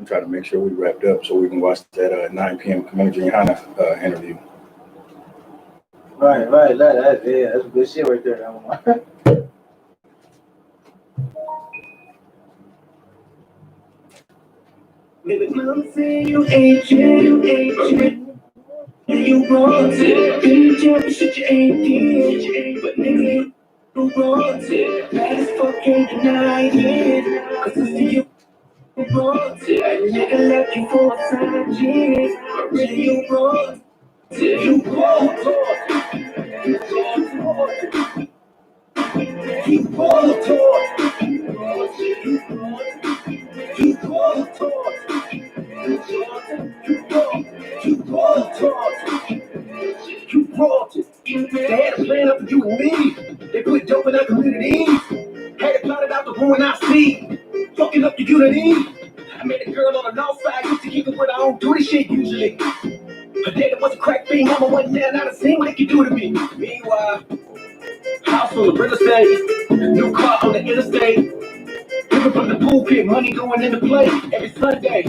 I'm trying to make sure we wrapped up so we can watch that 9 p.m. Commander GEN.YAHANNA interview. Right. That's good shit right there. Baby, mom say you ain't shit. You want it. Didn't tell me shit you ain't did. But nigga, you want it. Last fucking deny it. Cause it's you want it. Nigga left you for a side years. But really you want it. You want it. You want it. You want it. You want it. You brought it. They had a plan up for you and me. They put dope in our communities. Had it plotted out to ruin our seed. Fucking up the unity. I met a girl on the north side. Used to keep it where I don't do this shit usually. Her daddy was a crack fiend. Mama wasn't there. Now the same what they could do to me. Meanwhile, house full of real estate. New car on the interstate. Living from the pulpit. Money going into play every Sunday.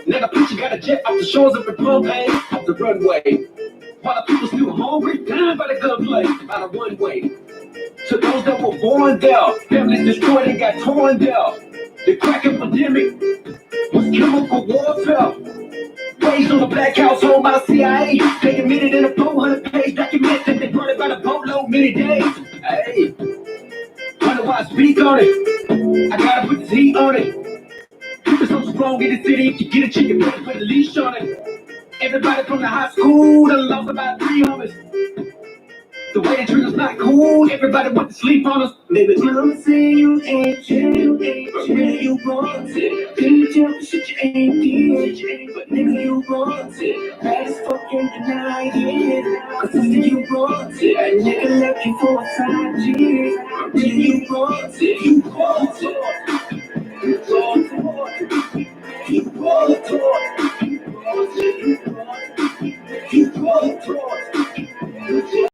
Now the preacher got a jet off the shores of the Pompeii, off the runway. While the people still hungry, dying by the gunplay, by the one way. To those that were born there, families destroyed and got torn there. The crack epidemic was chemical warfare. Raised on a black household by the CIA. They admitted in a 400-page document that they brought it by the boatload many days. Hey, wonder why I speak on it. I gotta put the heat on it. People so strong in the city, if you get a chicken, better put a leash on it. Everybody from the high school done lost about 3 homies. The way they treat us not cool, everybody went to sleep on us. Baby, mama say you ain't chill, but really you want it. Didn't tell me shit you ain't did, but nigga you want it. Last fucking deny it, cause sister you want it. A nigga left you for a side years, but really you want it. You want it. You want it. You want it. You want it.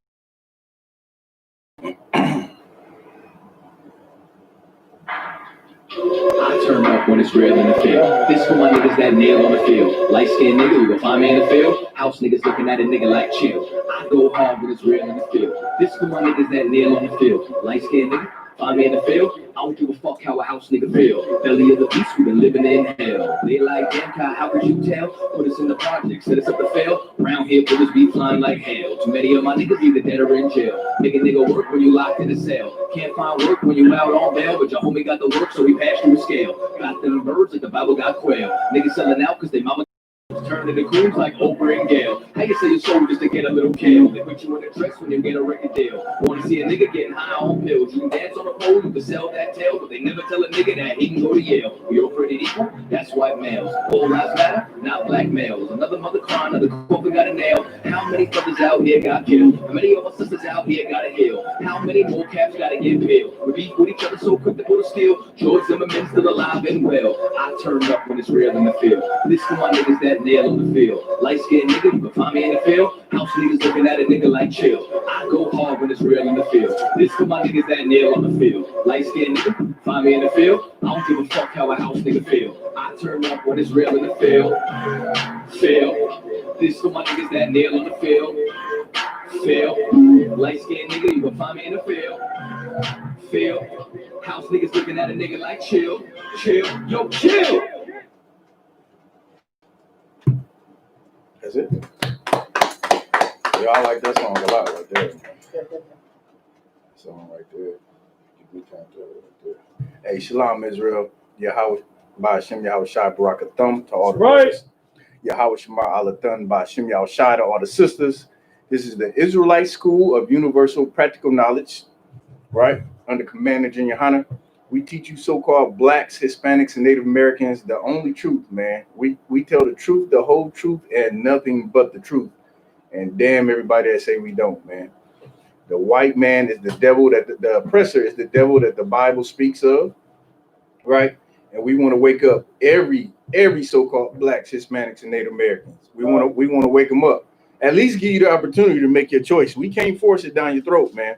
I turn up when it's real in the field. This for my niggas that nail on the field. Light skinned nigga, you gon' find me in the field. House niggas looking at a nigga like chill. I go hard when it's real in the field. This for my niggas that nail on the field. Light skinned nigga, find me in the field. I don't give a fuck how a house nigga feel. Belly of the beast, we been living in hell. They like, damn, Kai, how could you tell? Put us in the project, set us up to fail. Round here, bullets be flying like hell. Too many of my niggas either dead or in jail. Make a nigga work when you locked in a cell. Can't find work when you out on bail, but your homie got the work, so we passed through a scale. Got them birds like the Bible got quail. Niggas selling out cause they mama turn into coons like Oprah and Gail. How you sell your soul just to get a little kale? They put you in a dress when you get a record deal. Wanna see a nigga getting high on pills? You can dance on a pole, you can sell that tail, but they never tell a nigga that he can go to Yale. We all pretty equal, that's white males. All lives matter, not black males. Another mother crying, another coffin got a nail. How many brothers out here got killed? How many of our sisters out here gotta heal? How many more caps gotta get peeled? We beef with each other so quick to put a steal. George Zimmerman's still alive and well. I turn up when it's real in the field. This for my niggas that nail on the field. Light skinned nigga, you can find me in the field. House niggas looking at a nigga like chill. I go hard when it's real in the field. This for my niggas that nail on the field. Light skinned nigga, find me in the field. I don't give a fuck how a house nigga feel. I turn up when it's real in the field. Feel. This for my niggas that nail on the field. Feel. Light skinned nigga, you can find me in the field. Feel. House niggas looking at a nigga like chill. Yo, chill. That's it. Yeah, I like that song a lot right there. That song right there. Hey, Shalom, Israel. Yahweh Ba'Shem Yahweh Shai Barakathum to all the brothers. Yahweh Shema Alathan Ba'Shem Yahweh Shai to all the sisters. This is the Israelite School of Universal Practical Knowledge, right? Under Commander GEN.YAHANNA. We teach you so-called blacks, Hispanics, and Native Americans the only truth, man. We tell the truth, the whole truth, and nothing but the truth. And damn everybody that say we don't, man. The white man is the devil, that the oppressor is the devil that the Bible speaks of, right? And we want to wake up every so-called blacks, Hispanics, and Native Americans. We want to wake them up. At least give you the opportunity to make your choice. We can't force it down your throat, man.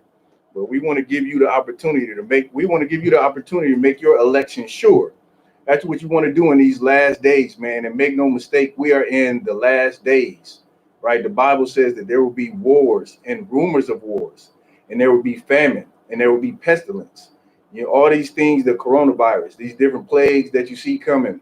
But we want to give you the opportunity to make your election sure. That's what you want to do in these last days, man. And make no mistake, we are in the last days, right? The Bible says that there will be wars and rumors of wars, and there will be famine, and there will be pestilence. You know, all these things, the coronavirus, these different plagues that you see coming,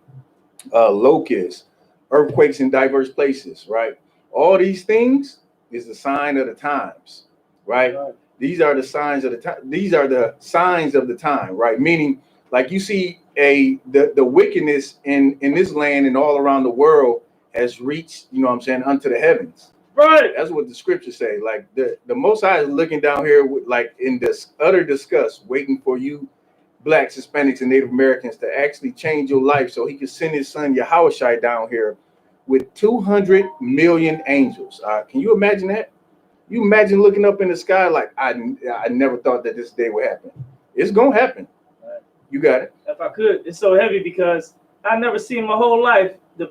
locusts, earthquakes in diverse places, right? All these things is the sign of the times, right? These are the signs of the time. These are the signs of the time, right? Meaning, like you see the wickedness in this land and all around the world has reached, you know what I'm saying, unto the heavens. Right. That's what the scriptures say. Like the Most High is looking down here with, like, in this utter disgust, waiting for you Blacks, Hispanics, and Native Americans to actually change your life so he can send his son Yahushua down here with 200 million angels. Can you imagine that? You imagine looking up in the sky like, I never thought that this day would happen. It's gonna happen. Right. You got it. If I could, it's so heavy because I never seen my whole life in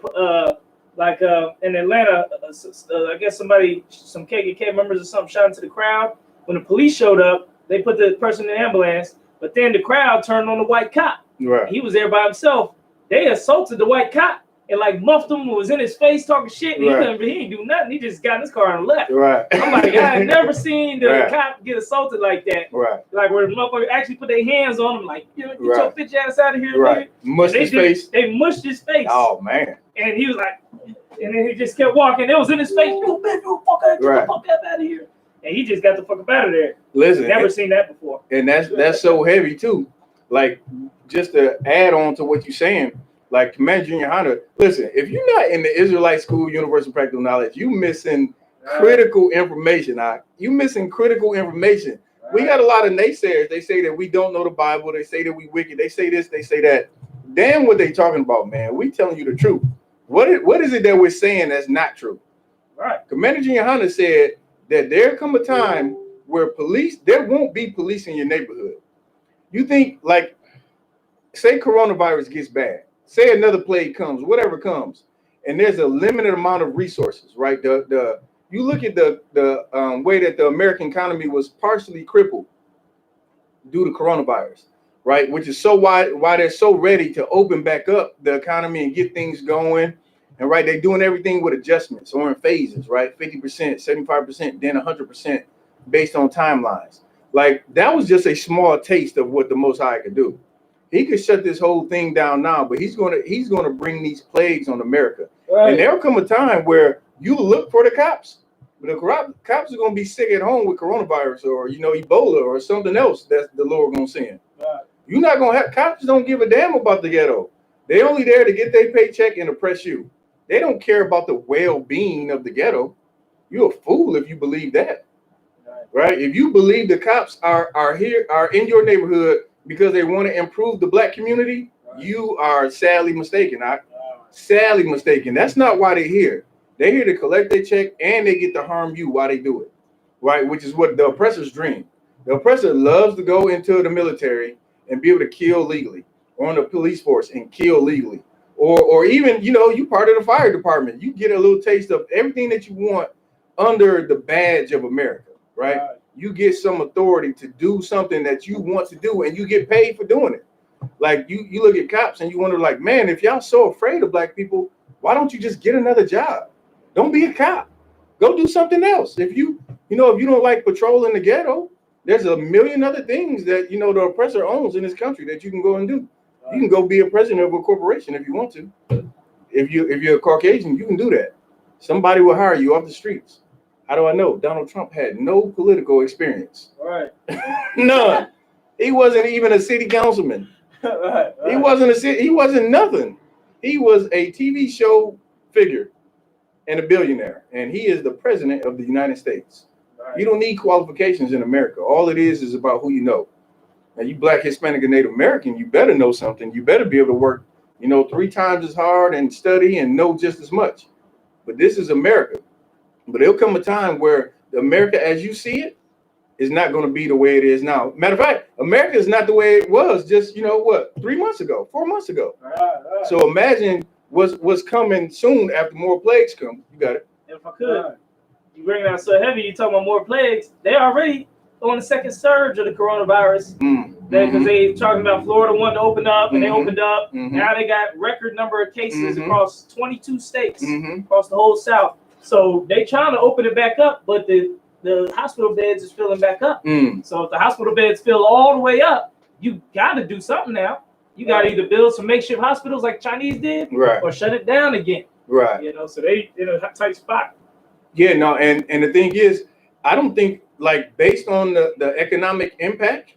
Atlanta. I guess some KKK members or something shot into the crowd. When the police showed up, they put the person in the ambulance, but then the crowd turned on the white cop. Right. He was there by himself. They assaulted the white cop and like muffed him, was in his face talking shit. And he ain't do nothing. He just got in his car and left. Right. I'm like, I ain't never seen the cop get assaulted like that. Right. Like where the motherfucker actually put their hands on him, like, get your bitch ass out of here, right. Nigga. Mushed his face. They mushed his face. Oh man. And he was like, and then he just kept walking. It was in his face. You bitch, you fuck out, get the fuck out of here. And he just got the fuck up out of there. Listen, never seen that before. And that's so heavy too. Like, just to add on to what you're saying, like Commander GEN.YAHANNA, listen, if you're not in the Israelite School, Universal Practical Knowledge, you missing critical information. You missing critical information. We got a lot of naysayers. They say that we don't know the Bible. They say that we wicked. They say this, they say that. Damn what they talking about, man. We telling you the truth. What is it that we're saying that's not true? Right. Commander GEN.YAHANNA said that there come a time where there won't be police in your neighborhood. You think, like, say coronavirus gets bad, say another plague comes, whatever comes, and there's a limited amount of resources, right? You look at the way that the American economy was partially crippled due to coronavirus, right? Which is so why they're so ready to open back up the economy and get things going. And right, they're doing everything with adjustments or in phases, right? 50%, 75%, then 100% based on timelines. Like, that was just a small taste of what the Most High could do. He could shut this whole thing down now, but he's gonna bring these plagues on America. Right. And there'll come a time where you look for the cops. But the cops are gonna be sick at home with coronavirus or Ebola or something else that the Lord gonna send. Right. You're not gonna have cops don't give a damn about the ghetto. They only there to get their paycheck and oppress you. They don't care about the well-being of the ghetto. You're a fool if you believe that. Right? If you believe the cops are in your neighborhood because they want to improve the black community, you are sadly mistaken. Sadly mistaken. That's not why they're here. They're here to collect their check and they get to harm you while they do it. Right? Which is what the oppressor's dream. The oppressor loves to go into the military and be able to kill legally, or on the police force and kill legally. Or even, you part of the fire department. You get a little taste of everything that you want under the badge of America. Right? You get some authority to do something that you want to do and you get paid for doing it. Like you look at cops and you wonder, like, man, if y'all so afraid of black people, why don't you just get another job? Don't be a cop. Go do something else. If you don't like patrolling the ghetto, there's a million other things that the oppressor owns in this country that you can go and do. You can go be a president of a corporation if you want to. If you're a Caucasian, you can do that. Somebody will hire you off the streets. How do I know? Donald Trump had no political experience. Right. None. He wasn't even a city councilman. Right. He wasn't nothing. He was a TV show figure and a billionaire. And he is the president of the United States. Right. You don't need qualifications in America. All it is about who you know. Now, you Black, Hispanic, and Native American, you better know something. You better be able to work, 3 times as hard and study and know just as much. But this is America. But there'll come a time where the America as you see it is not going to be the way it is now. Matter of fact, America is not the way it was just, 3 months ago, 4 months ago. Right. So imagine what's coming soon after more plagues come. You got it. If I could, you bring it out so heavy, you talking about more plagues. They already on the second surge of the coronavirus. because they talking about Florida wanting to open up, and they opened up. Mhm. Now they got record number of cases Mhm. across 22 states, Mhm. across the whole South. So they trying to open it back up, but the hospital beds is filling back up. So if the hospital beds fill all the way up, you got to do something now. You got to either build some makeshift hospitals like Chinese did, Right. or shut it down again. Right. You know, so they in a tight spot. Yeah, no, and the thing is, I don't think, like, based on the economic impact,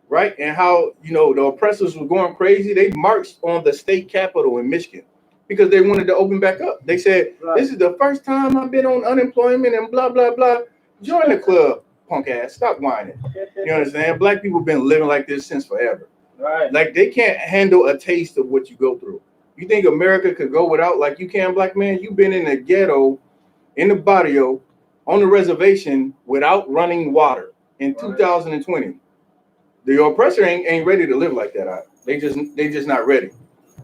right, and how, you know, the oppressors were going crazy, they marched on the state capitol in Michigan because they wanted to open back up. They said, this is the first time I've been on unemployment and blah, blah, blah. Join the club, punk ass. Stop whining. You understand? Black people been living like this since forever. Right. Like, they can't handle a taste of what you go through. You think America could go without, like you can, black man? You've been in the ghetto, in the barrio, on the reservation without running water in 2020. The oppressor ain't ready to live like that. They just not ready.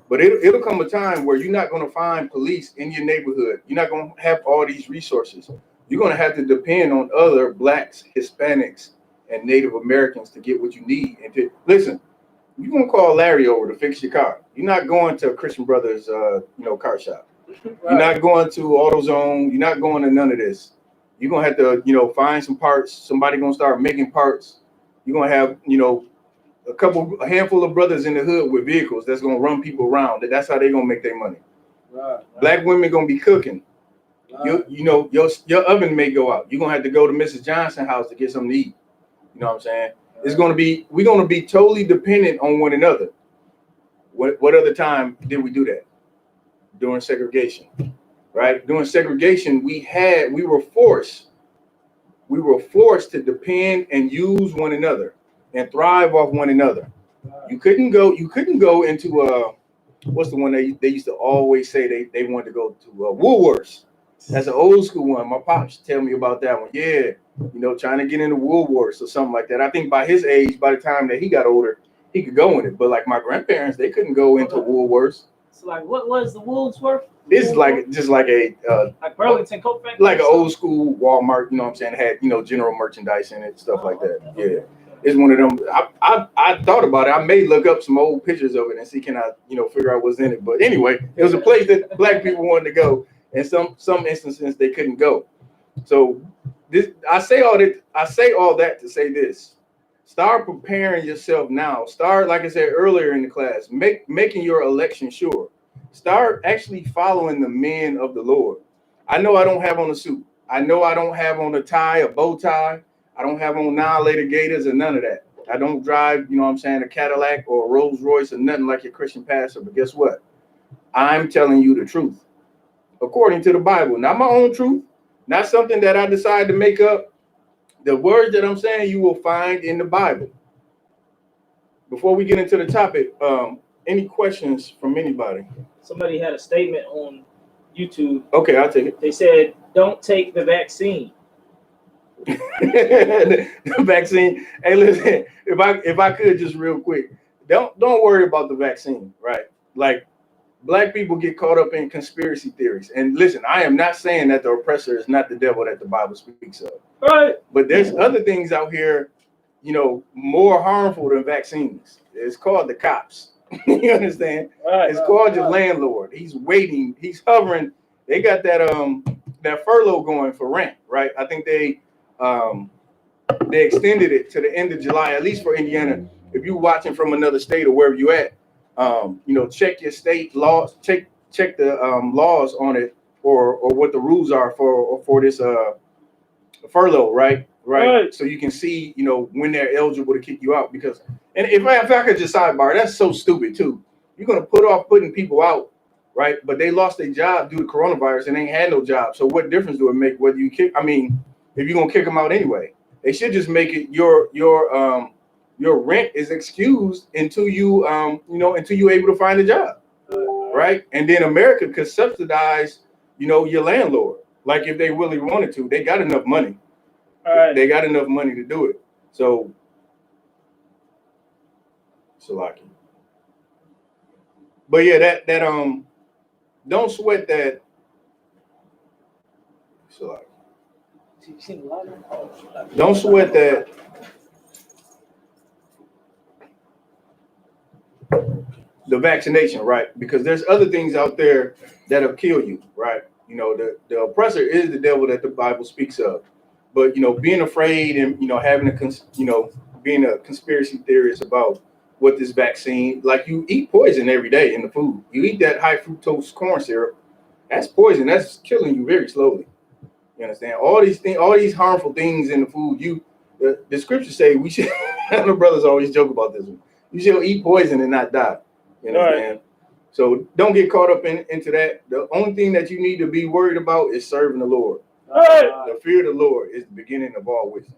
But it'll come a time where you're not going to find police in your neighborhood. You're not going to have all these resources. You're going to have to depend on other blacks, Hispanics, and Native Americans to get what you need. And to listen, you're going to call Larry over to fix your car. You're not going to Christian Brothers, car shop. You're not going to AutoZone. You're not going to none of this. You're going to have to, find some parts. Somebody going to start making parts. You're going to have, a handful of brothers in the hood with vehicles that's going to run people around. That's how they're going to make their money. Right. Black women going to be cooking. Right. Your oven may go out. You're going to have to go to Mrs. Johnson's house to get something to eat. You know what I'm saying? Right. We're going to be totally dependent on one another. What other time did we do that? During segregation, right? During segregation, we were forced to depend and use one another and thrive off one another. You couldn't go into what's the one they used to always say they wanted to go to Woolworths. That's an old school one. My pops tell me about that one. Yeah, trying to get into Woolworths or something like that. I think by his age, by the time that he got older, he could go in it. But like my grandparents, they couldn't go into Woolworths. So like, what was the Woolworth? This is like just like a like Burlington Coat Factory, like an old school Walmart. You know what I'm saying? Had general merchandise in it, stuff like that. Yeah, it's one of them. I thought about it. I may look up some old pictures of it and see can I figure out what's in it. But anyway, it was a place that black people wanted to go, and some instances they couldn't go. So I say all that to say this. Start preparing yourself now. Start, like I said earlier in the class, making your election sure. Start actually following the men of the Lord. I know I don't have on a suit. I know I don't have on a tie, a bow tie. I don't have on Annihilator Gators or none of that. I don't drive, a Cadillac or a Rolls Royce or nothing like your Christian pastor. But guess what? I'm telling you the truth. According to the Bible. Not my own truth. Not something that I decided to make up. The words that I'm saying you will find in the Bible. Before we get into the topic, any questions from anybody? Somebody had a statement on YouTube. Okay, I'll take it. They said, "Don't take the vaccine." The vaccine. Hey, listen. If I could just real quick, don't worry about the vaccine, right? Like, black people get caught up in conspiracy theories. And listen, I am not saying that the oppressor is not the devil that the Bible speaks of. Right. But there's other things out here, more harmful than vaccines. It's called the cops. You understand? Right. It's called your landlord. He's waiting. He's hovering. They got that furlough going for rent, right? I think they extended it to the end of July, at least for Indiana. If you're watching from another state or wherever you at, check your state laws, check the laws on it or what the rules are for this furlough, right? So you can see, when they're eligible to kick you out. Because, and if I could just sidebar, that's so stupid too. You're gonna put off putting people out, right? But they lost their job due to coronavirus and ain't had no job. So what difference do it make whether you kick? I mean, if you're gonna kick them out anyway, they should just make it your rent is excused until until you're able to find a job, right? And then America could subsidize, your landlord. Like if they really wanted to, they got enough money. All right. They got enough money to do it. So, lucky. But yeah, that don't sweat that. So don't sweat that. the vaccination, right? Because there's other things out there that'll kill you, right? You know, the oppressor is the devil that the Bible speaks of. But, you know, being afraid and, you know, having being a conspiracy theorist about what this vaccine, like you eat poison every day in the food. You eat that high fructose corn syrup, that's poison. That's killing you very slowly. You understand? All these things, all these harmful things in the food, the scriptures say we should, the brothers always joke about this one. You should eat poison and not die. You understand? Right. So don't get caught up into that. The only thing that you need to be worried about is serving the Lord. The fear of the Lord is the beginning of all wisdom.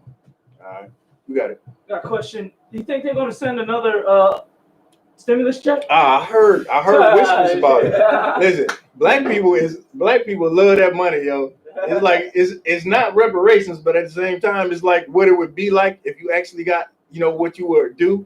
All right, you got it. Got a question. Do you think they're going to send another stimulus check? I heard whispers about it. Listen, black people love that money, yo. It's like it's not reparations, but at the same time, it's like what it would be like if you actually got, you know, what you would do.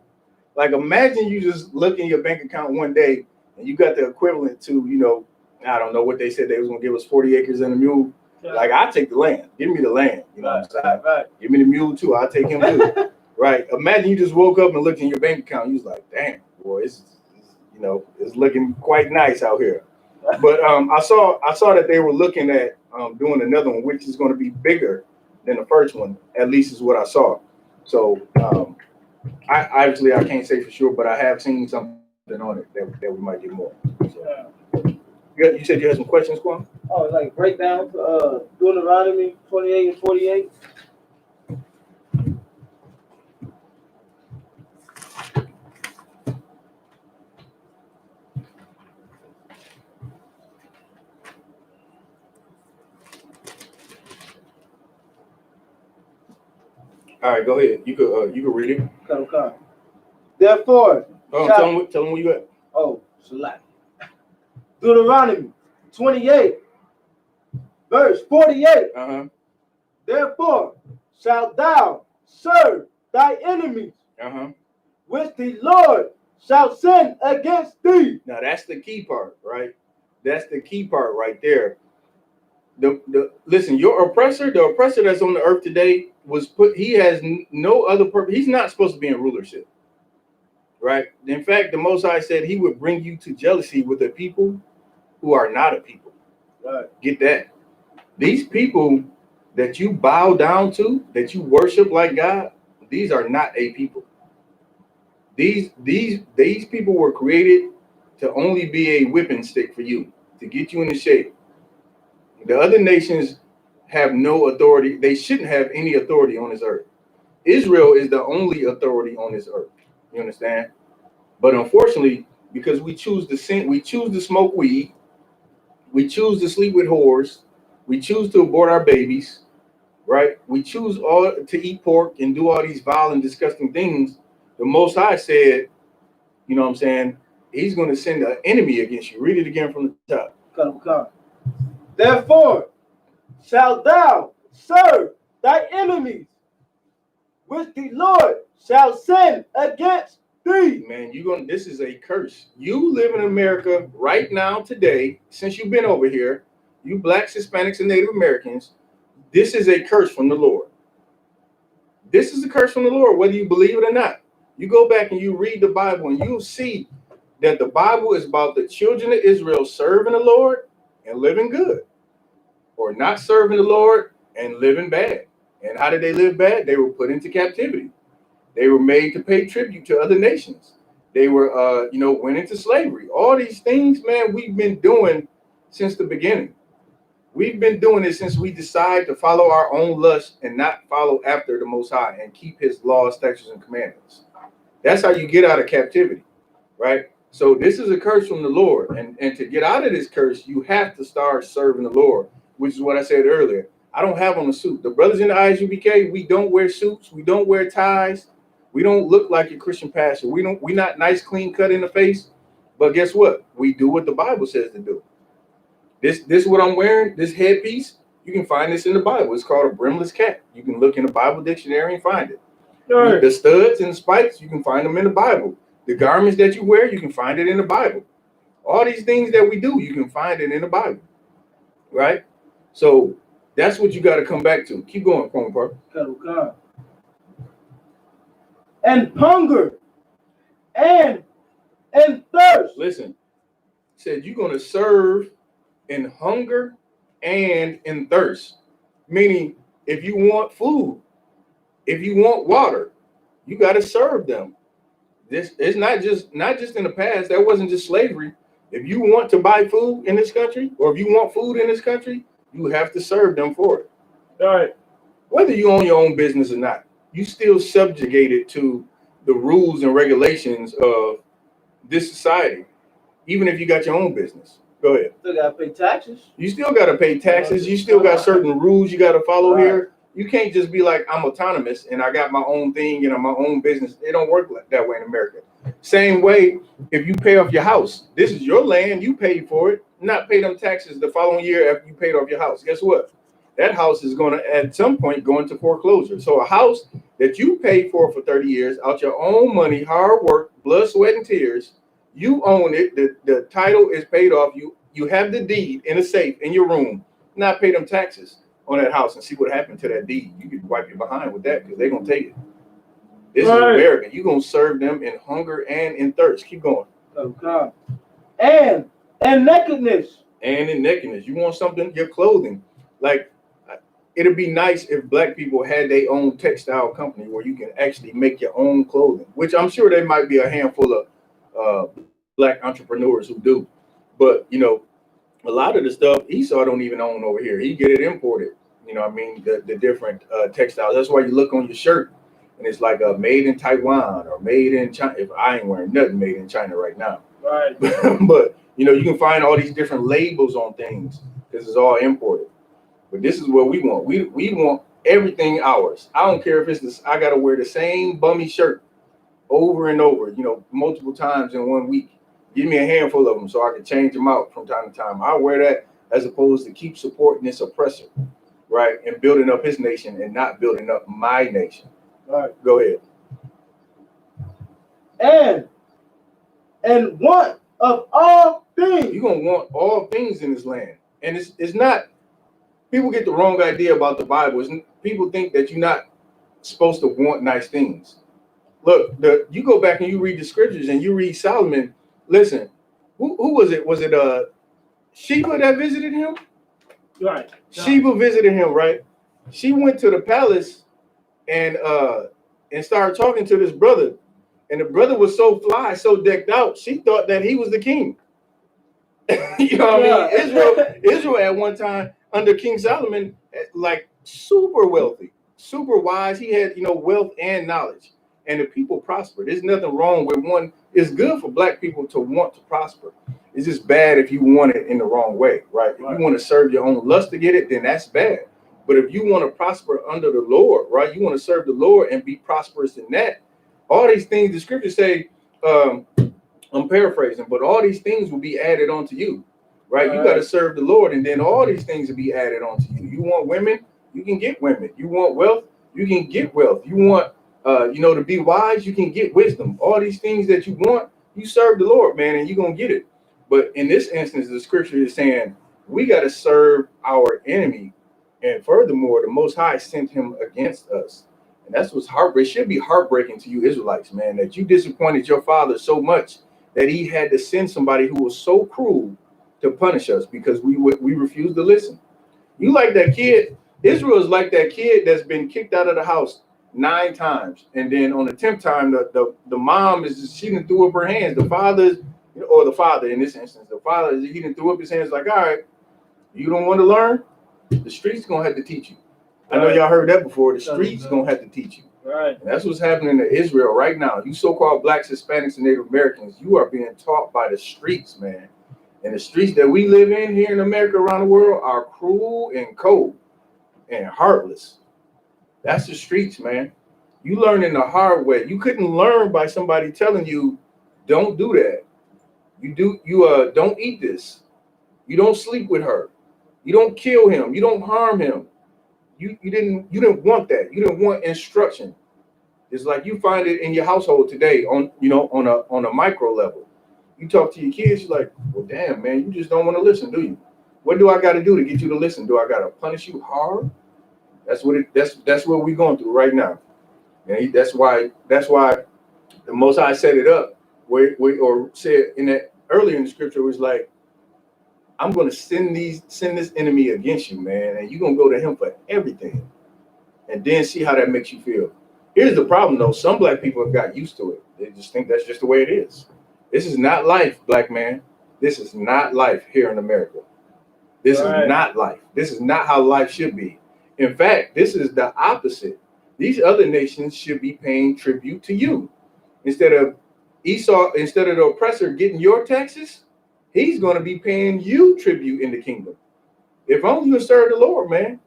Like imagine you just look in your bank account one day and you got the equivalent to, you know, I don't know what they said they was gonna give us 40 acres and a mule. Yeah. Like I take the land, give me the land, you know what I'm saying? Right. Give me the mule too, I'll take him too. Right. Imagine you just woke up and looked in your bank account, you was like, damn, boy, it's you know, it's looking quite nice out here. But I saw that they were looking at doing another one, which is going to be bigger than the first one. At least is what I saw. So I can't say for sure, but I have seen something on it that we might get more. So, you said you had some questions, Quan? Oh, like breakdown Deuteronomy 28 and 48. All right, go ahead. You could read it. Okay. Therefore, tell them where you at. Oh, SHALAM. Deuteronomy 28, verse 48. Therefore shalt thou serve thy enemies, which the Lord shall send against thee. Now that's the key part, right? That's the key part right there. Listen, your oppressor, the oppressor that's on the earth today he has no other purpose. He's not supposed to be in rulership, right? In fact, the Most High said he would bring you to jealousy with a people who are not a people. Right. Get that? These people that you bow down to, that you worship like God, these are not a people. These people were created to only be a whipping stick for you, to get you into shape. The other nations have no authority. They shouldn't have any authority on this earth. Israel is the only authority on this earth. You understand? But unfortunately, because we choose to sin, we choose to smoke weed, we choose to sleep with whores, we choose to abort our babies, right? We choose to eat pork and do all these vile and disgusting things. The Most High said, you know what I'm saying, he's going to send an enemy against you. Read it again from the top. Come. Therefore shalt thou serve thy enemies, which the Lord shall send against thee. Man, this is a curse. You live in America right now today, since you've been over here, you blacks, Hispanics, and Native Americans, this is a curse from the Lord. This is a curse from the Lord, whether you believe it or not. You go back and you read the Bible and you'll see that the Bible is about the children of Israel serving the Lord and living good, or not serving the Lord and living bad. And how did they live bad? They were put into captivity. They were made to pay tribute to other nations. They were, went into slavery. All these things, man, we've been doing since the beginning. We've been doing it since we decided to follow our own lust and not follow after the Most High and keep his laws, statutes, and commandments. That's how you get out of captivity, right? So this is a curse from the Lord. And to get out of this curse, you have to start serving the Lord, which is what I said earlier. I don't have on a suit. The brothers in the I.S.U.P.K, we don't wear suits. We don't wear ties. We don't look like a Christian pastor. We're not nice, clean cut in the face. But guess what? We do what the Bible says to do. This is what I'm wearing, this headpiece. You can find this in the Bible. It's called a brimless cap. You can look in the Bible dictionary and find it. Sure. The studs and the spikes, you can find them in the Bible. The garments that you wear, you can find it in the Bible. All these things that we do, you can find it in the Bible. Right? So that's what you got to come back to. Keep going, Kwame Park. And hunger and and thirst. Listen, said you're going to serve in hunger and in thirst. Meaning, if you want food, if you want water, you got to serve them. This is not just in the past. That wasn't just slavery. If you want to buy food in this country, or if you want food in this country, you have to serve them for it. All right. Whether you own your own business or not, you still subjugated to the rules and regulations of this society, even if you got your own business. Go ahead. Still gotta pay taxes. You still got to pay taxes. You still got certain rules you got to follow here. You can't just be like, I'm autonomous and I got my own thing and I'm my own business. It don't work like that way in America. Same way, if you pay off your house, this is your land, you paid for it, not pay them taxes the following year after you paid off your house. Guess what? That house is going to, at some point, go into foreclosure. So a house that you paid for 30 years, out your own money, hard work, blood, sweat, and tears, you own it. The title is paid off. You have the deed in a safe in your room, not pay them taxes on that house and see what happened to that deed. You can wipe your behind with that because they're going to take it. This is America. You're going to serve them in hunger and in thirst. Keep going. Okay. And nakedness. And in nakedness. You want something, your clothing. Like, it'd be nice if black people had their own textile company where you can actually make your own clothing, which I'm sure there might be a handful of black entrepreneurs who do. But, you know, a lot of the stuff Esau don't even own over here. He get it imported. You know what I mean? The different textiles. That's why you look on your shirt and it's like made in Taiwan or made in China. If I ain't wearing nothing made in China right now. Right. But, you know, you can find all these different labels on things. This is all imported. But this is what we want. We want everything ours. I don't care if it's this, I got to wear the same bummy shirt over and over, you know, multiple times in 1 week. Give me a handful of them so I can change them out from time to time. I wear that as opposed to keep supporting this oppressor, right? And building up his nation and not building up my nation. All right, go ahead. And want of all things. You're going to want all things in this land. And it's not, people get the wrong idea about the Bible. People think that you're not supposed to want nice things. Look, you go back and you read the scriptures and you read Solomon. Listen, who was it? Was it Sheba that visited him? Right. Sheba visited him, right? She went to the palace and started talking to this brother. And the brother was so fly, so decked out, she thought that he was the king. You know what I mean? Israel at one time under King Solomon, like super wealthy, super wise. He had, you know, wealth and knowledge. And the people prospered. There's nothing wrong with one. It's good for black people to want to prosper. It's just bad if you want it in the wrong way, right? If you want to serve your own lust to get it, then that's bad. But if you want to prosper under the Lord, right? You want to serve the Lord and be prosperous in that. All these things, the scriptures say, I'm paraphrasing, but all these things will be added onto you, right? You got to serve the Lord, and then all these things will be added onto you. You want women, you can get women. You want wealth, you can get wealth. You want you know, to be wise, you can get wisdom. All these things that you want, you serve the Lord, man, and you're going to get it. But in this instance, the scripture is saying we got to serve our enemy. And furthermore, the Most High sent him against us. And that's what's heartbreaking. It should be heartbreaking to you Israelites, man, that you disappointed your father so much that he had to send somebody who was so cruel to punish us because we refused to listen. You like that kid. Israel is like that kid that's been kicked out of the house 9 times, and then on the 10th time, the mom is just, she done threw up her hands. The father in this instance, the father, he done threw up his hands like, all right, you don't want to learn? The streets gonna have to teach you. I know y'all heard that before. The streets gonna have to teach you. Right. And that's what's happening to Israel right now. You so-called blacks, Hispanics, and Native Americans, you are being taught by the streets, man. And the streets that we live in here in America, around the world, are cruel and cold and heartless. That's the streets, man. You learn in the hard way. You couldn't learn by somebody telling you, don't do that. You don't eat this. You don't sleep with her. You don't kill him. You don't harm him. You didn't want that. You didn't want instruction. It's like you find it in your household today on a micro level. You talk to your kids, you're like, well, damn, man, you just don't want to listen, do you? What do I got to do to get you to listen? Do I got to punish you hard? That's what we're going through right now. And that's why the Most High set it up or said in that earlier in the scripture, it was like, I'm going to send this enemy against you, man, and you're going to go to him for everything, and then see how that makes you feel. Here's the problem, though. Some black people have got used to it. They just think that's just the way it is. This is not life, black man. This is not life here in America. This is not life. This is not how life should be. In fact, this is the opposite. These other nations should be paying tribute to you. Instead of the oppressor getting your taxes, he's going to be paying you tribute in the kingdom. If only you would serve the Lord, man.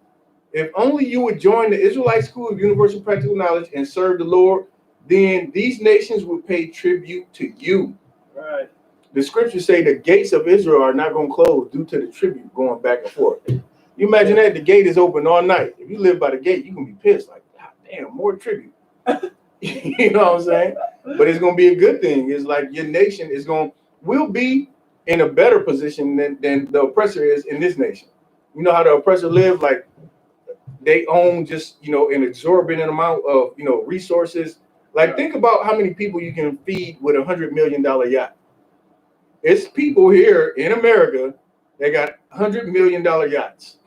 If only you would join the Israelite School of Universal Practical Knowledge and serve the Lord, then these nations would pay tribute to you. Right. The scriptures say the gates of Israel are not going to close due to the tribute going back and forth. You imagine that the gate is open all night. If you live by the gate, you can be pissed like, God damn, more tribute. You know what I'm saying? But it's going to be a good thing. It's like your nation will be in a better position than the oppressor is in this nation. You know how the oppressor live? Like, they own just, an exorbitant amount of, resources. Like, think about how many people you can feed with $100 million yacht. It's people here in America that got $100 million yachts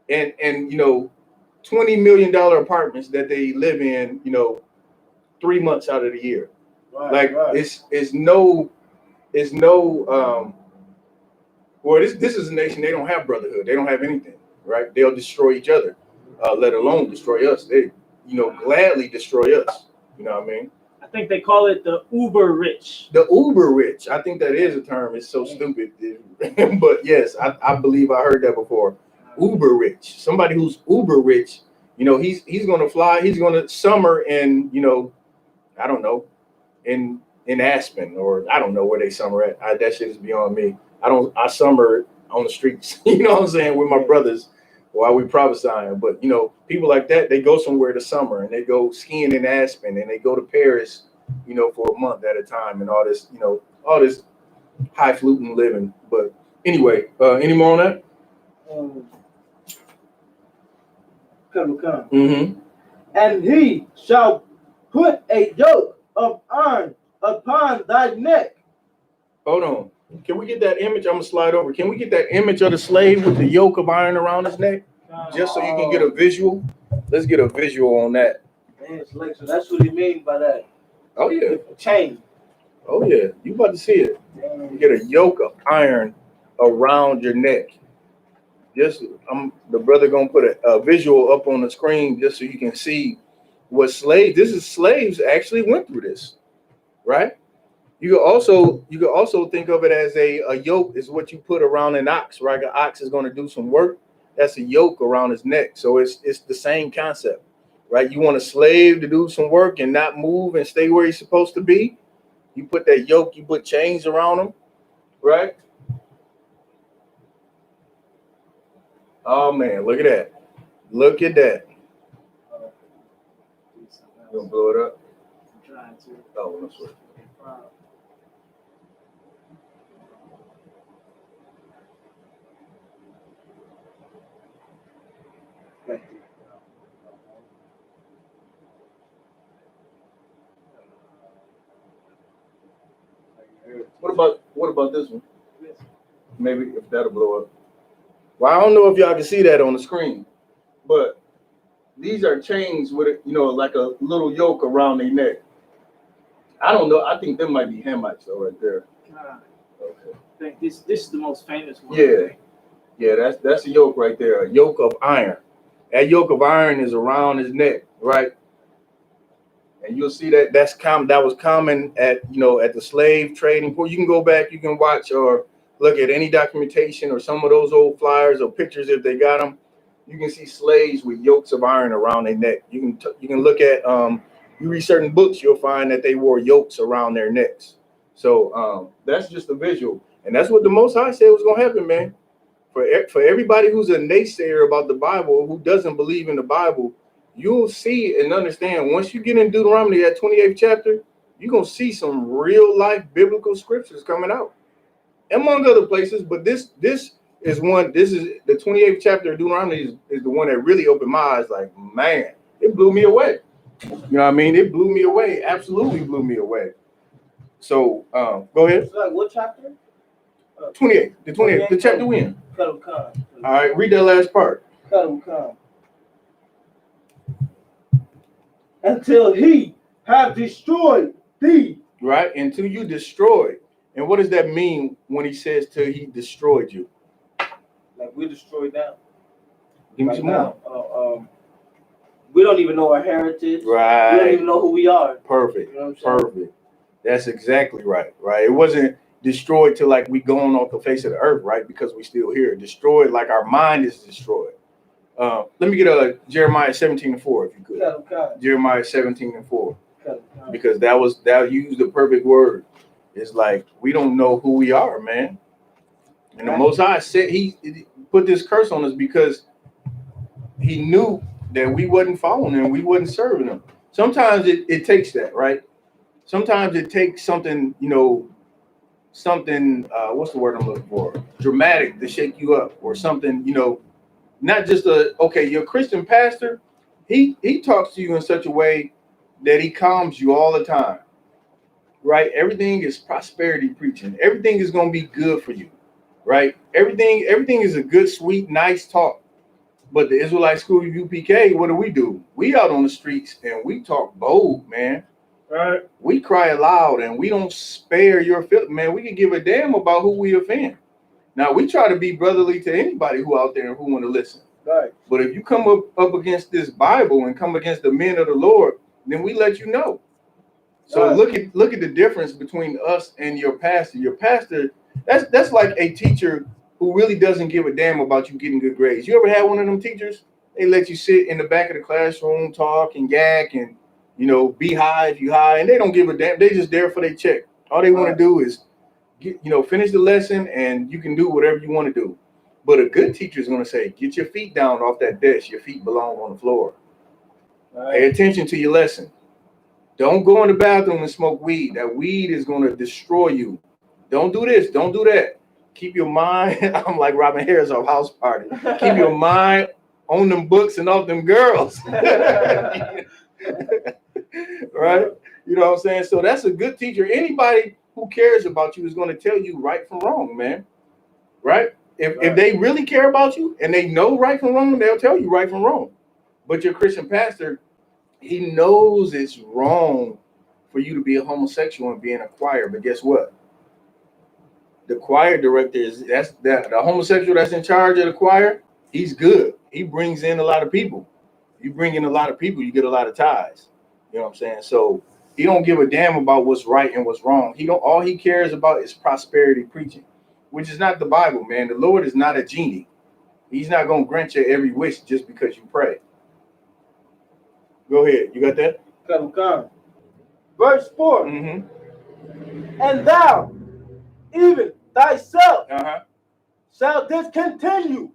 and $20 million apartments that they live in, 3 months out of the year. This is a nation, they don't have brotherhood. They don't have anything, right? They'll destroy each other, let alone destroy us. They, gladly destroy us. You know what I mean? I think they call it the uber rich. The uber rich. I think that is a term. It's so stupid. But yes, I believe I heard that before. Uber rich. Somebody who's uber rich, he's going to fly. He's going to summer in, I don't know, in Aspen, or I don't know where they summer at. That shit is beyond me. I summer on the streets, you know what I'm saying, with my brothers while we prophesying. But, people like that, they go somewhere to summer and they go skiing in Aspen and they go to Paris, for a month at a time and all this highfalutin living. But anyway, any more on that? Mm-hmm. And he shall put a yoke of iron upon thy neck. Hold on. Can we get that image? I'm going to slide over. Can we get that image of the slave with the yoke of iron around his neck? Just so you can get a visual. Let's get a visual on that. Man, so that's what he means by that. Oh, yeah. Chain. Oh, yeah. You about to see it. You get a yoke of iron around your neck. The brother going to put a visual up on the screen just so you can see what slaves actually went through this, right? You could also think of it as a yoke is what you put around an ox, right? An ox is going to do some work. That's a yoke around his neck. So it's the same concept, right? You want a slave to do some work and not move and stay where he's supposed to be. You put that yoke, you put chains around him, right? Oh man, look at that. Look at that. You gonna blow it up? I'm trying to. Oh, no sweat. What about this one? Maybe if that'll blow up. Well, I don't know if y'all can see that on the screen, but these are chains with like a little yoke around their neck. I don't know. I think them might be Hamites though, right there. Okay. I think this is the most famous one. Yeah. That's a yoke right there. A yoke of iron. That yoke of iron is around his neck, right? And you'll see that that was common at the slave trading port. You can go back, you can watch or look at any documentation or some of those old flyers or pictures if they got them. You can see slaves with yokes of iron around their neck. You can look at you read certain books, you'll find that they wore yokes around their necks. So that's just a visual, and that's what the Most High said was going to happen, man. For everybody who's a naysayer about the Bible, who doesn't believe in the Bible, you'll see and understand once you get in Deuteronomy, that 28th chapter, you're going to see some real life biblical scriptures coming out, among other places. But this is the 28th chapter of Deuteronomy is the one that really opened my eyes. Like, man, it blew me away. You know what I mean? It blew me away. Absolutely blew me away. So go ahead. It's like what chapter? 28. The 28th. The chapter we in. Cut All right, read that last part. Cut until he have destroyed thee. Right, until you destroyed. And what does that mean when he says till he destroyed you? Like we destroyed them. Give me Like some more. We don't even know our heritage. Right. We don't even know who we are. Perfect. You know what I'm saying? Perfect. That's exactly right. Right. It wasn't destroyed to like we going off the face of the earth, right? Because we still here. Destroyed like our mind is destroyed. Let me get Jeremiah 17:4 if you could. Cut. Jeremiah 17:4. Because that used the perfect word. It's like we don't know who we are, man. And the Most High said he put this curse on us because he knew that we wasn't following him, we wasn't serving him. Sometimes it takes that, right? Sometimes it takes something, something, what's the word I'm looking for? Dramatic to shake you up, or something, not just you're a Christian pastor. He talks to you in such a way that he calms you all the time, right? Everything is prosperity preaching. Everything is going to be good for you, right? Everything is a good, sweet, nice talk. But the Israelite School of UPK, what do? We out on the streets and we talk bold, man. Right. We cry aloud and we don't spare your feelings, man. We can give a damn about who we offend. Now we try to be brotherly to anybody who out there who want to listen. Right. But if you come up against this Bible and come against the men of the Lord, then we let you know. So look at the difference between us and your pastor. Your pastor, that's like a teacher who really doesn't give a damn about you getting good grades. You ever had one of them teachers? They let you sit in the back of the classroom, talk and yak and, be high if you high, and they don't give a damn. They just there for their check. All they want to do is finish the lesson and you can do whatever you want to do. But a good teacher is going to say, get your feet down off that desk. Your feet belong on the floor. Right. Pay attention to your lesson. Don't go in the bathroom and smoke weed. That weed is going to destroy you. Don't do this. Don't do that. Keep your mind. I'm like Robin Harris off House Party. Keep your mind on them books and off them girls. Right? You know what I'm saying? So that's a good teacher. Anybody who cares about you is going to tell you right from wrong, man. Right? If they really care about you and they know right from wrong, they'll tell you right from wrong. But your Christian pastor, he knows it's wrong for you to be a homosexual and be in a choir. But guess what? The choir director the homosexual that's in charge of the choir. He's good. He brings in a lot of people. You bring in a lot of people, you get a lot of ties. You know what I'm saying? So he don't give a damn about what's right and what's wrong. All he cares about is prosperity preaching, which is not the Bible, man. The Lord is not a genie. He's not going to grant you every wish just because you pray. Go ahead. You got that? Come. Verse 4. Mm-hmm. And thou, even thyself, Uh-huh. shall discontinue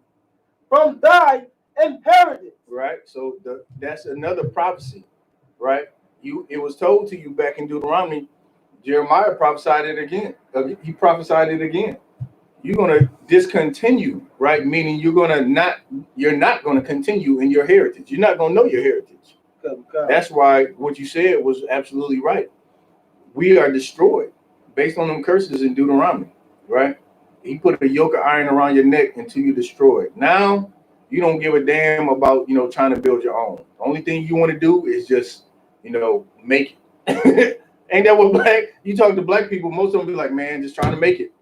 from thy inheritance. Right. So that's another prophecy, right? It was told to you back in Deuteronomy. Jeremiah prophesied it again. He prophesied it again. You're going to discontinue, right? Meaning you're not going to continue in your heritage. You're not going to know your heritage. That's why what you said was absolutely right. We are destroyed based on them curses in Deuteronomy, right? He put a yoke of iron around your neck until you're destroyed. Now you don't give a damn about, trying to build your own. The only thing you want to do is just, make it. Ain't that what you talk to black people, most of them be like, man, just trying to make it.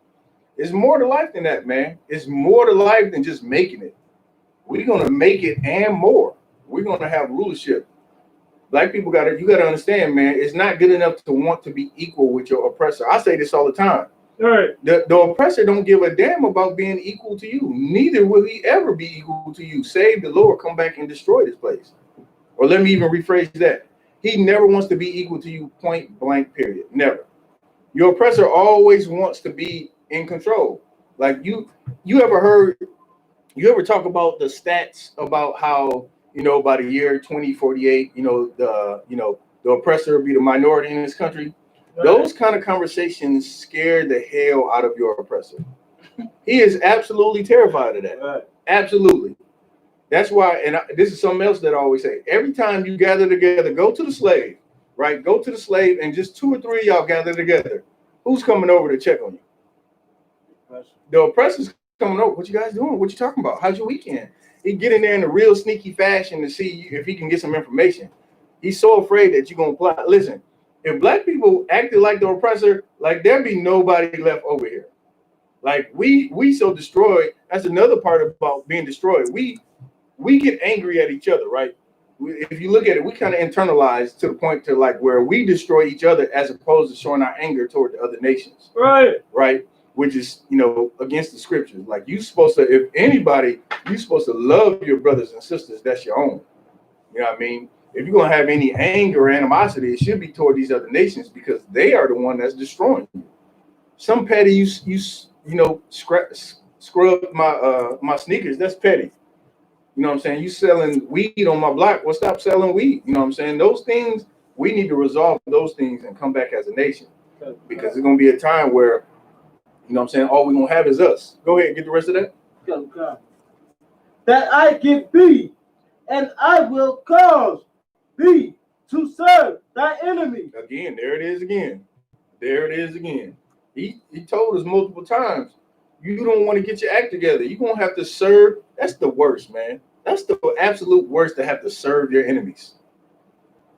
It's more to life than that, man. It's more to life than just making it. We're going to make it and more. We're going to have rulership. Black people you got to understand, man, it's not good enough to want to be equal with your oppressor. I say this all the time. All right. The oppressor don't give a damn about being equal to you. Neither will he ever be equal to you. Save the Lord, come back and destroy this place. Or let me even rephrase that. He never wants to be equal to you, point blank, period. Never. Your oppressor always wants to be in control. Like you ever talk about the stats about how, by the year 2048, the oppressor will be the minority in this country. Right. Those kind of conversations scare the hell out of your oppressor. He is absolutely terrified of that. Right. Absolutely. That's why, and this is something else that I always say. Every time you gather together, go to the slave, right? Go to the slave and just 2 or 3 of y'all gather together. Who's coming over to check on you? The oppressor's coming over. What you guys doing? What you talking about? How's your weekend? He get in there in a real sneaky fashion to see if he can get some information. He's so afraid that you're gonna plot. Listen, if black people acted like the oppressor, like there'd be nobody left over here. Like we so destroyed. That's another part about being destroyed. We get angry at each other, right? If you look at it, we kind of internalize to the point to like where we destroy each other as opposed to showing our anger toward the other nations. Right. Which is, against the scriptures. Like you supposed to, if anybody, you supposed to love your brothers and sisters. That's your own. You know what I mean? If you're gonna have any anger or animosity, it should be toward these other nations because they are the one that's destroying you. Some petty, scrub my sneakers. That's petty. You know what I'm saying? You selling weed on my block. Well, stop selling weed. You know what I'm saying? Those things, we need to resolve those things and come back as a nation. Because there's going to be a time where, you know what I'm saying, all we're going to have is us. Go ahead and get the rest of that. That I give thee, and I will cause thee to serve thy enemy. Again, there it is again. There it is again. He told us multiple times, you don't want to get your act together. You're going to have to serve. That's the worst, man. That's the absolute worst, to have to serve your enemies.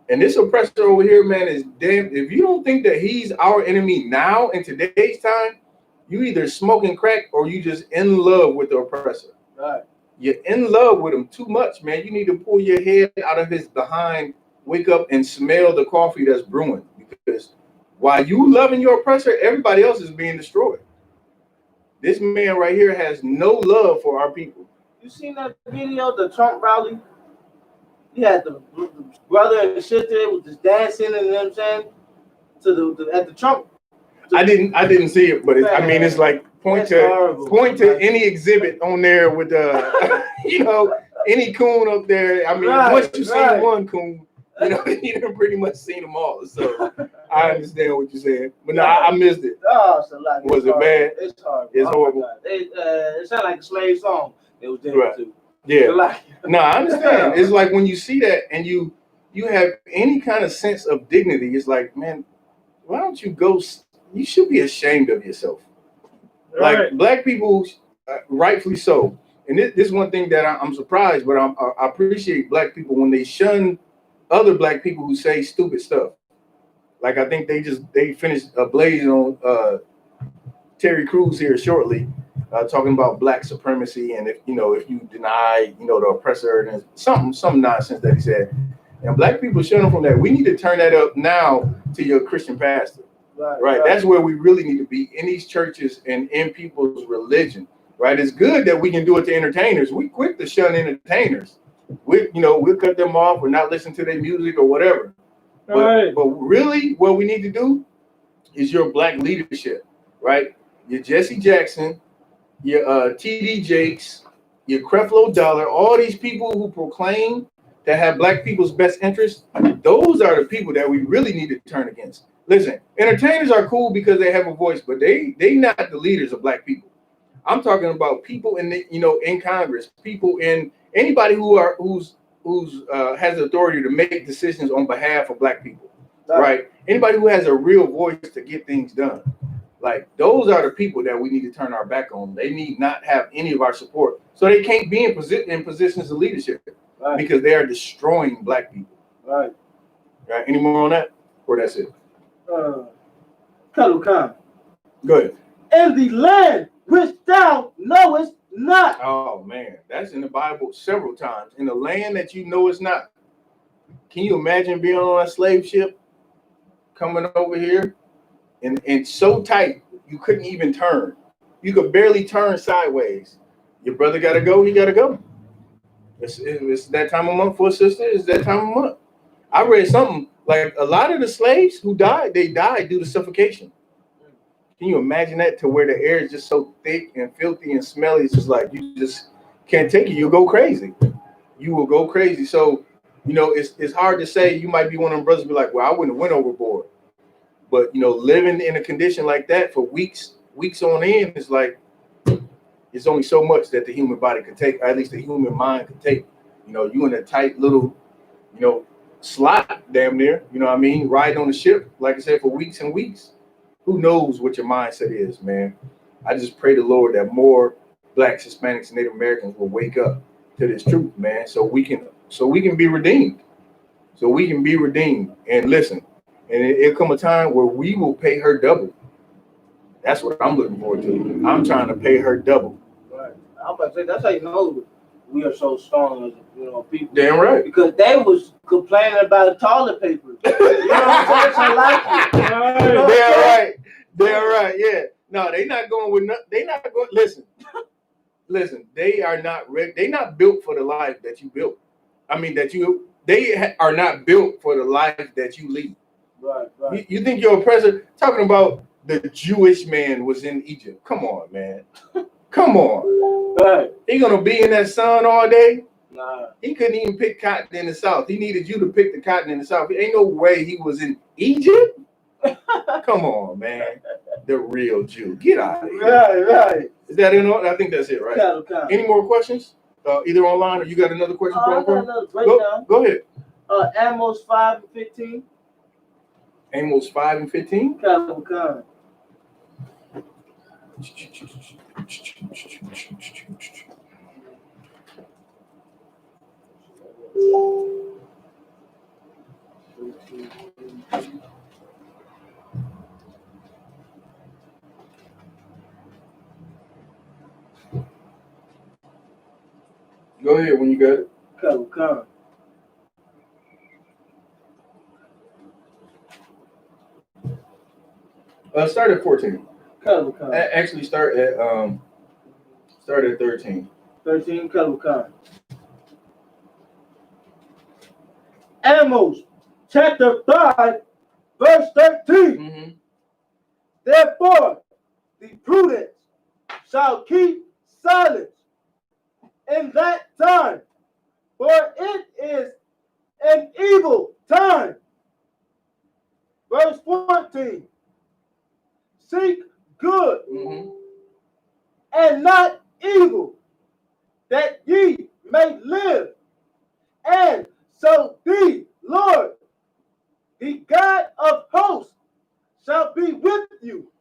And this oppressor over here, man, is damn. If you don't think that he's our enemy now in today's time, you either smoking crack or you just in love with the oppressor. Right. You're in love with him too much, man. You need to pull your head out of his behind, wake up and smell the coffee that's brewing. Because while you loving your oppressor, everybody else is being destroyed. This man right here has no love for our people. You seen that video, the Trump rally? He had the brother and sister was just dancing, and you know what I'm saying? At the Trump. I didn't see it, but it's like point to any exhibit on there with any coon up there. I mean, once you see one coon, you done pretty much seen them all. So I understand what you're saying, but no, I missed it. Oh, so like, was it bad? It's horrible. It's horrible. It sounded like a slave song. It was there too. Yeah. No, I understand. It's like when you see that and you have any kind of sense of dignity, it's like, man, why don't you go? You should be ashamed of yourself. Right. Like black people, rightfully so. And this is one thing that I'm surprised, but I appreciate black people when they shun other black people who say stupid stuff. Like I think they finished blazing on Terry Crews here shortly, talking about black supremacy and if you deny the oppressor and some nonsense that he said. And black people shut him from that. We need to turn that up now to your Christian pastor. Right. That's where we really need to be, in these churches and in people's religion. Right. It's good that we can do it to entertainers. We quick to shun entertainers. We'll cut them off or not listen to their music or whatever. But really what we need to do is your black leadership, right? Your Jesse Jackson, your TD Jakes, your Creflo Dollar, all these people who proclaim that have black people's best interests, those are the people that we really need to turn against. Listen, entertainers are cool because they have a voice, but they not the leaders of black people. I'm talking about people in Congress, people in anybody who's has authority to make decisions on behalf of black people, right? Anybody who has a real voice to get things done. Like those are the people that we need to turn our back on. They need not have any of our support, so they can't be in positions of leadership because they are destroying black people. Right. Any more on that, or that's it? Kalukan. Go ahead. In the land which thou knowest not. Oh man, that's in the Bible several times. In the land that you know is not. Can you imagine being on a slave ship coming over here and so tight you couldn't even turn? You could barely turn sideways. Your brother gotta go, he gotta go. It's that time of month for a sister, it's that time of month. I read something like a lot of the slaves who died, they died due to suffocation. Can you imagine that, to where the air is just so thick and filthy and smelly? It's just like you just can't take it. You'll go crazy. You will go crazy. So, it's hard to say. You might be one of them brothers be like, well, I wouldn't have went overboard. But, living in a condition like that for weeks on end is like, it's only so much that the human body can take, or at least the human mind can take. You in a tight little, slot damn near, riding on the ship, like I said, for weeks and weeks. Who knows what your mindset is, man? I just pray the Lord that more Blacks, Hispanics, and Native Americans will wake up to this truth, man, so we can be redeemed. So we can be redeemed. And listen, and it'll come a time where we will pay her double. That's what I'm looking forward to. I'm trying to pay her double. Right. I'm about to say that's how you know we are so strong as people. Damn right. Because they was complaining about toilet paper. You know what I'm saying? So like it. You know Damn right. Damn right. Yeah. No, they not going with nothing. They not going. Listen. They are not ready. They not built for the life that you built. I mean they are not built for the life that you lead. Right. You think your oppressor talking about the Jewish man was in Egypt? Come on, man. Come on. Right. He gonna be in that sun all day? Nah. He couldn't even pick cotton in the South. He needed you to pick the cotton in the South. Ain't no way he was in Egypt. Come on, man. The real Jew. Get out of here. Right. Is that in order? I think that's it, right? Any more questions? Either online or you got another question for him? Go ahead. Amos 5 and 15. Amos 5 and 15? Go ahead when you got it. Start at 14. Actually, start at 13. 13. Amos chapter 5, verse 13. Mm-hmm. Therefore, the prudent shall keep silence in that time, for it is an evil time. Verse 14. Seek good and not evil, that ye may live. And so the Lord, the God of hosts, shall be with you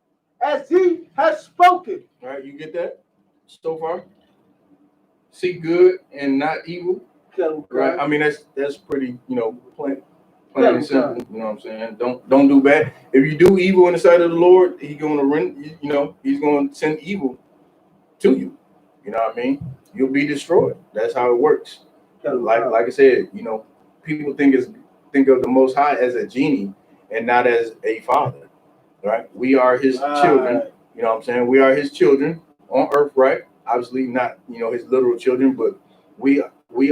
as he has spoken. All right, you get that so far? Seek good and not evil. Right. I mean that's pretty, plain and simple. You know what I'm saying? Don't do bad. If you do evil in the sight of the Lord, he's gonna he's gonna send evil to you. You know what I mean? You'll be destroyed. That's how it works. Like I said, people think of the Most High as a genie and not as a father. Right? We are his children. You know what I'm saying? We are his children on earth, right? Obviously not, his literal children, but we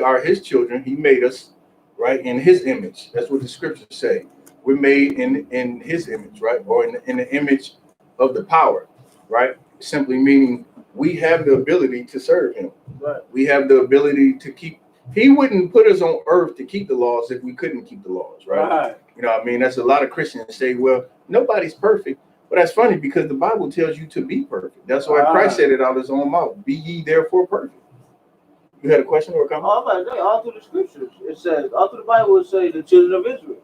are his children. He made us, right, in his image. That's what the scriptures say. We're made in his image, right? Or in the image of the power, right? Simply meaning we have the ability to serve him. Right. We have the ability to keep. He wouldn't put us on earth to keep the laws if we couldn't keep the laws, right? You know what I mean? That's a lot of Christians say, well, nobody's perfect. But that's funny because the Bible tells you to be perfect. That's why Christ said it out of his own mouth. Be ye therefore perfect. You had a question or a comment? All through the scriptures, it says, all through the Bible, it says the children of Israel.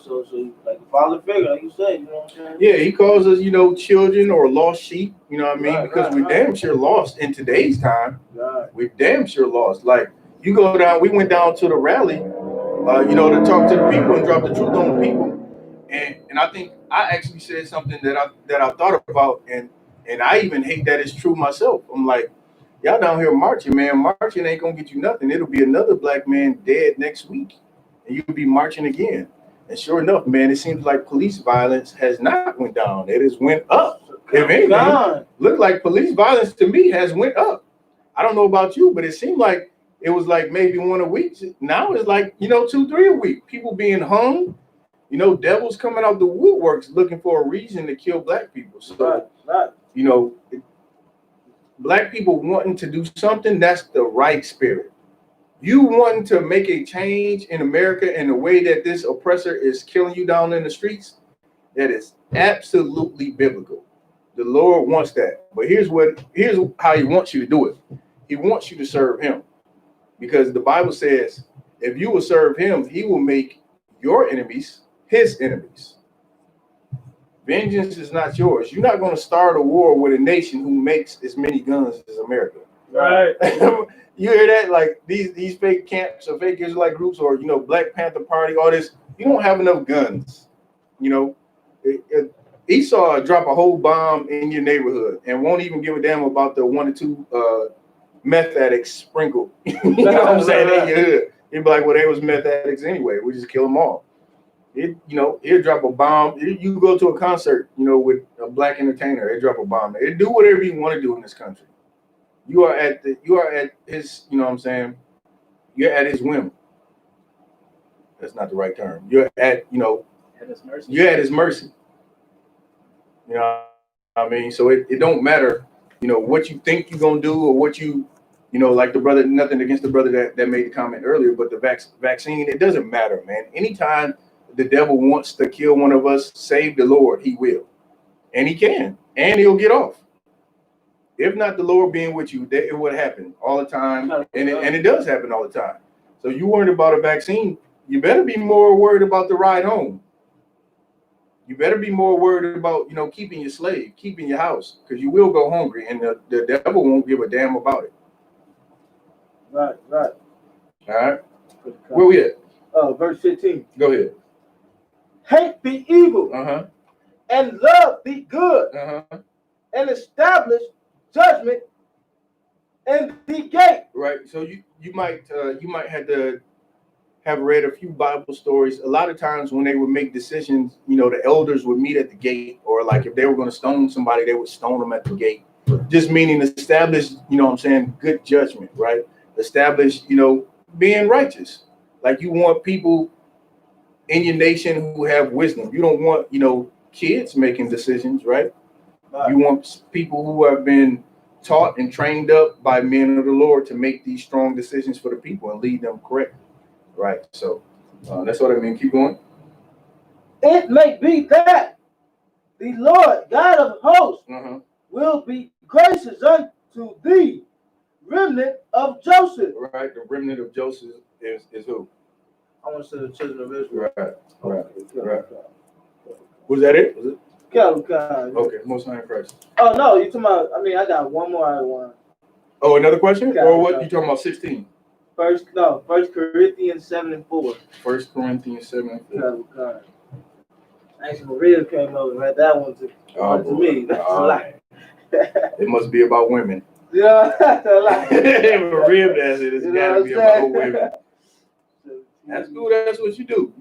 So like the father figure, like you said, you know what I'm saying? Yeah, he calls us, children or lost sheep, you know what I mean? Because we're damn sure lost in today's time. We're damn sure lost. Like, you go down, we went down to the rally, to talk to the people and drop the truth on the people. And I think I actually said something that I thought about, and I even hate that it's true myself. I'm like, y'all down here marching, man. Marching ain't gonna get you nothing. It'll be another black man dead next week, and you'll be marching again. And sure enough, man, it seems like police violence has not went down. It has went up. If anything, look like police violence to me has went up. I don't know about you, but it seemed like it was like maybe one a week. Now it's like 2-3 a week. People being hung. Devils coming out the woodworks looking for a reason to kill black people. So, black people wanting to do something, that's the right spirit. You wanting to make a change in America in the way that this oppressor is killing you down in the streets, that is absolutely biblical. The Lord wants that. But here's how he wants you to do it. He wants you to serve him. Because the Bible says, if you will serve him, he will make your enemies his enemies. Vengeance is not yours. You're not going to start a war with a nation who makes as many guns as America. Right. You hear that? Like these fake camps or fake Israelite groups, or Black Panther Party, all this. You don't have enough guns. Esau drop a whole bomb in your neighborhood and won't even give a damn about the 1 or 2 meth addicts sprinkled. You know what I'm saying? In your hood. He'd be like, well, they was meth addicts anyway. We just kill them all. He'll drop a bomb. You go to a concert, with a black entertainer, they drop a bomb. They do whatever you want to do in this country. You are at his, you know what I'm saying? You're at his whim. That's not the right term. You're at his mercy. You're at his mercy. You know what I mean? So it don't matter, what you think you're gonna do or what like the brother, nothing against the brother that made the comment earlier, but the vaccine, it doesn't matter, man. Anytime the devil wants to kill one of us, save the Lord, he will. And he can. And he'll get off. If not the Lord being with you, it would happen all the time. And it does happen all the time. So you worried about a vaccine, you better be more worried about the ride home. You better be more worried about, keeping your slave, keeping your house, because you will go hungry, and the devil won't give a damn about it. Right. All right. Where we at? Verse 15. Go ahead. Hate the evil and love the good, and establish judgment in the gate. Right. So you might have to have read a few Bible stories. A lot of times when they would make decisions, the elders would meet at the gate, or like if they were going to stone somebody, they would stone them at the gate. Just meaning establish, good judgment, right? Establish, being righteous. Like you want people in your nation who have wisdom. You don't want, kids making decisions, right? You want people who have been taught and trained up by men of the Lord to make these strong decisions for the people and lead them correctly. Right. So that's what I mean. Keep going. It may be that the Lord God of hosts will be gracious unto thee, remnant of Joseph. Right. The remnant of Joseph is who? I want to say the children of Israel. Right. Was that it? Was it? Okay. Most High in Christ. Oh no, you talking about? I mean, I got one more out of one. Oh, another question? Or what? You talking about 16? First Corinthians 7:4. 1 Corinthians 7:4. Actually, Maria came over and read that one to me. That's a lie. It must be about women. Yeah, that's a lie. Maria does it. It's got to be about women. That's cool. That's what you do.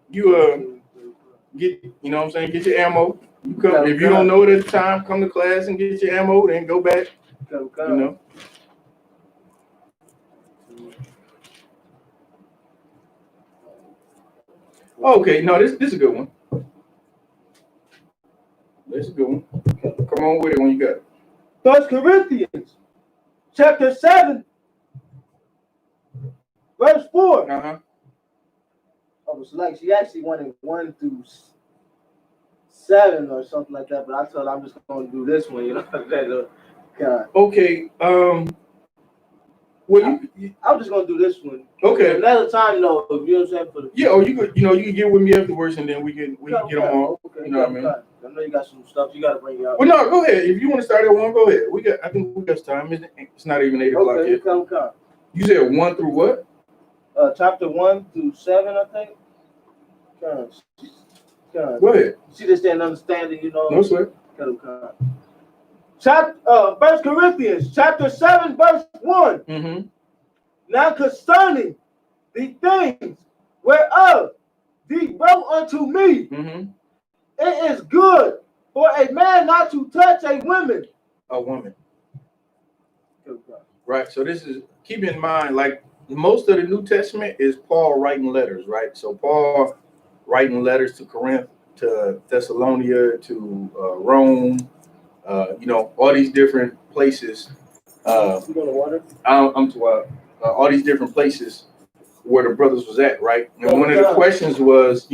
You get, what I'm saying? Get your ammo. You come if you don't know it at the time. Come to class and get your ammo. Then go back. Okay, no, this is a good one. This is a good one. Come on with it when you got it. 1 Corinthians chapter 7, verse 4. Oh, so like she actually wanted 1 through 7 or something like that, but I told her I'm just going to do this one, Okay. Well, I'm just gonna do this one. Okay. Another time, though, if you know what I'm saying. For the or you could, you can get with me afterwards, and then we can get them all. Okay. You know what I mean? I know you got some stuff you got to bring out. Well, no, go ahead. If you want to start at 1, go ahead. I think we got time. It's not even 8 o'clock yet. Come. You said 1 through what? Chapter 1 through 7, I think. Go ahead. See this and understanding, No sweat. Chapter 1 Corinthians chapter 7 verse 1. Now concerning the things whereof thee wrote unto me, it is good for a man not to touch a woman. A woman. Right. So this is, keep in mind, like most of the New Testament is Paul writing letters, right? So Paul writing letters to Corinth, to Thessalonica, to Rome, all these different places. You go to water? I'm to all these different places where the brothers was at, right? And one of the questions was,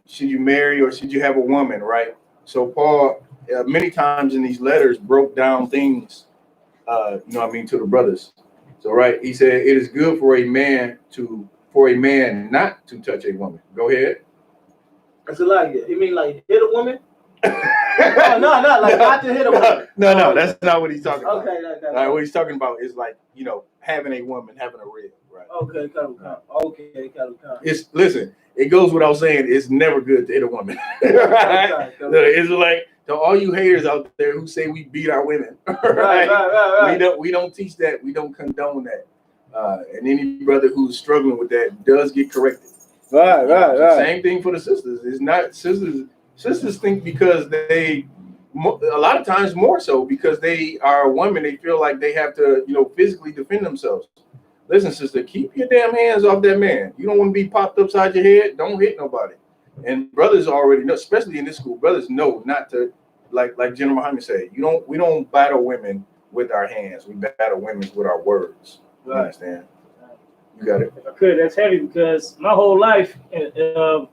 should you marry or should you have a woman, right? So Paul, many times in these letters, broke down things, to the brothers. So, right, he said it is good for a man not to touch a woman. Go ahead. It's like it. You mean like hit a woman? Oh, no, like not to hit a woman. No, that's not what he's talking about. Okay, What he's talking about is like, having a woman, having a rib, right? Okay, okay. It's listen, it goes without saying, it's never good to hit a woman. Right? It's like to all you haters out there who say we beat our women, right? We don't teach that. We don't condone that. And any brother who's struggling with that does get corrected. Right. Same thing for the sisters. It's not sisters. Sisters think because a lot of times more so because they are women, they feel like they have to, physically defend themselves. Listen, sister, keep your damn hands off that man. You don't want to be popped upside your head. Don't hit nobody. And brothers already know, especially in this school, brothers know not to, like General Muhammad said, we don't battle women with our hands. We battle women with our words. You understand? You got it. If I could, that's heavy because my whole life,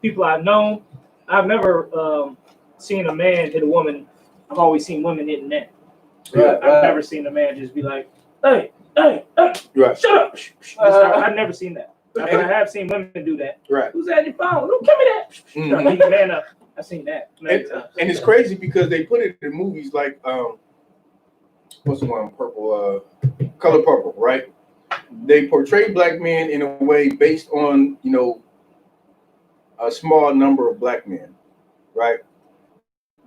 people I've known, I've never seen a man hit a woman. I've always seen women hitting men. I've never seen a man just be like, hey, shut up. I've never seen that. But I have seen women do that. Right. Who's at your phone? Don't give me that. Keep your man up. I've seen that many times. And it's crazy because they put it in movies like, what's the one? Purple, Color Purple, right? They portray black men in a way based on, a small number of black men, right?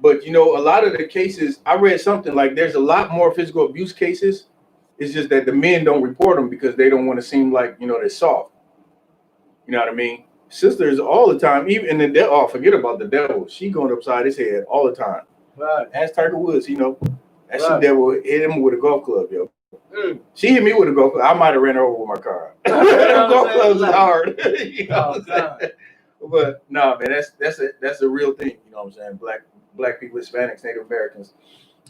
But, a lot of the cases, I read something like there's a lot more physical abuse cases. It's just that the men don't report them because they don't want to seem like, they're soft. You know what I mean? Sisters all the time, even in the forget about the devil. She going upside his head all the time. Right. Ask Tiger Woods, that shit devil hit him with a golf club, yo. She hit me with a golf club. I might have ran her over with my car. Golf clubs is hard. But no, man, that's a real thing. You know what I'm saying? Black people, Hispanics, Native Americans.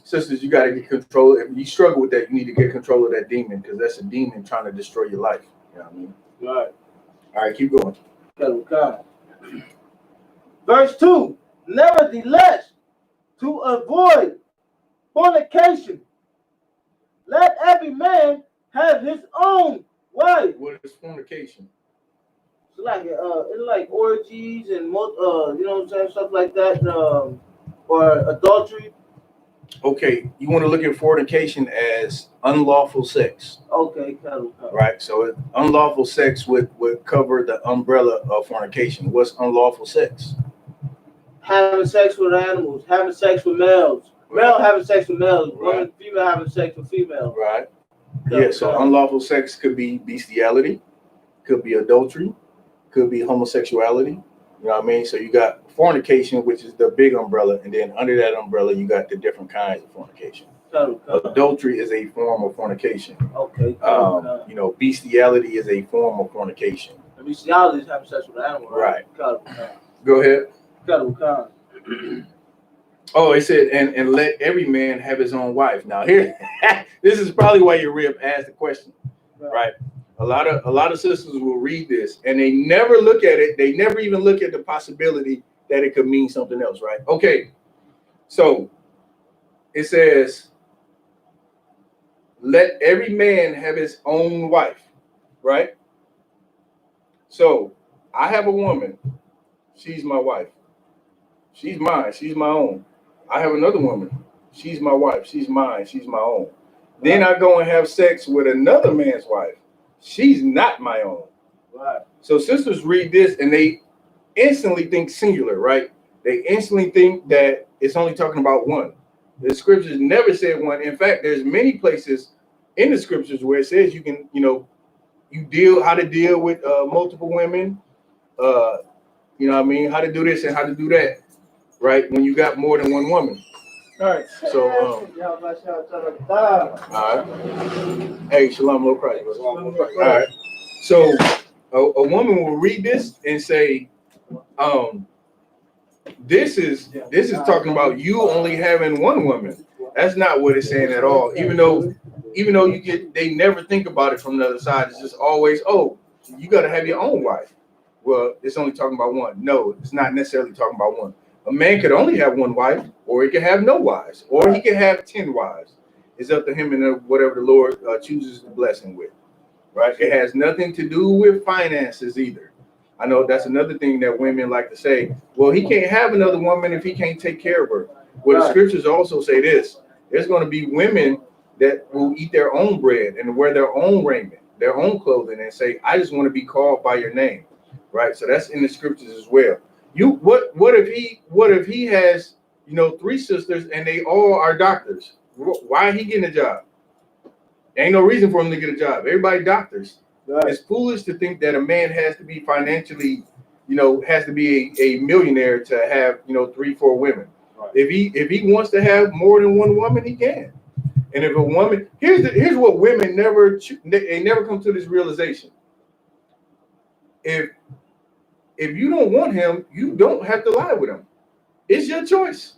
Sisters, you got to get control. If you struggle with that, you need to get control of that demon because that's a demon trying to destroy your life. You know what I mean? Right. All right, keep going. Verse 2. Nevertheless, to avoid fornication, let every man have his own wife. What is fornication? So it's like orgies and stuff like that, or adultery. Okay, you want to look at fornication as unlawful sex. Okay, right. So unlawful sex would cover the umbrella of fornication. What's unlawful sex? Having sex with animals, having sex with males, male having sex with males, women, female having sex with females. Right. Yeah. So unlawful sex could be bestiality, could be adultery, could be homosexuality. You know what I mean? So you got fornication, which is the big umbrella, and then under that umbrella, you got the different kinds of fornication. Adultery is a form of fornication. Okay. Bestiality is a form of fornication. Bestiality is having sex with an animal. Right. Go ahead. Oh, it said, and let every man have his own wife. Now here, this is probably why your rib asked the question, right? A lot of sisters will read this and they never look at it. They never even look at the possibility that it could mean something else, right? Okay, so it says, let every man have his own wife, right? So I have a woman. She's my wife. She's mine. She's my own. I have another woman. She's my wife. She's mine. She's my own. Then I go and have sex with another man's wife. She's not my own. Right. So sisters read this and they instantly think singular, right? They instantly think that it's only talking about one. The scriptures never said one. In fact, there's many places in the scriptures where it says you can, how to deal with multiple women, how to do this and how to do that, right? When you got more than one woman. All right. So, all right. Hey, shalom, low price. All right. So, a woman will read this and say, this is talking about you only having one woman. That's not what it's saying at all. Even though they never think about it from the other side. It's just always, you got to have your own wife. Well, it's only talking about one. No, it's not necessarily talking about one. A man could only have one wife, or he could have no wives, or he could have 10 wives. It's up to him and whatever the Lord chooses to bless him with, right? It has nothing to do with finances either. I know that's another thing that women like to say. Well, he can't have another woman if he can't take care of her. Well, the scriptures also say this. There's going to be women that will eat their own bread and wear their own raiment, their own clothing, and say, I just want to be called by your name. Right? So that's in the scriptures as well. What if he has, 3 sisters and they all are doctors? Why he getting a job? Ain't no reason for him to get a job. Everybody doctors. Right. It's foolish to think that a man has to be financially, has to be a millionaire to have, 3, 4 women. Right. If he wants to have more than one woman, he can. And if a woman, here's what women never come to this realization. If you don't want him, you don't have to lie with him. It's your choice.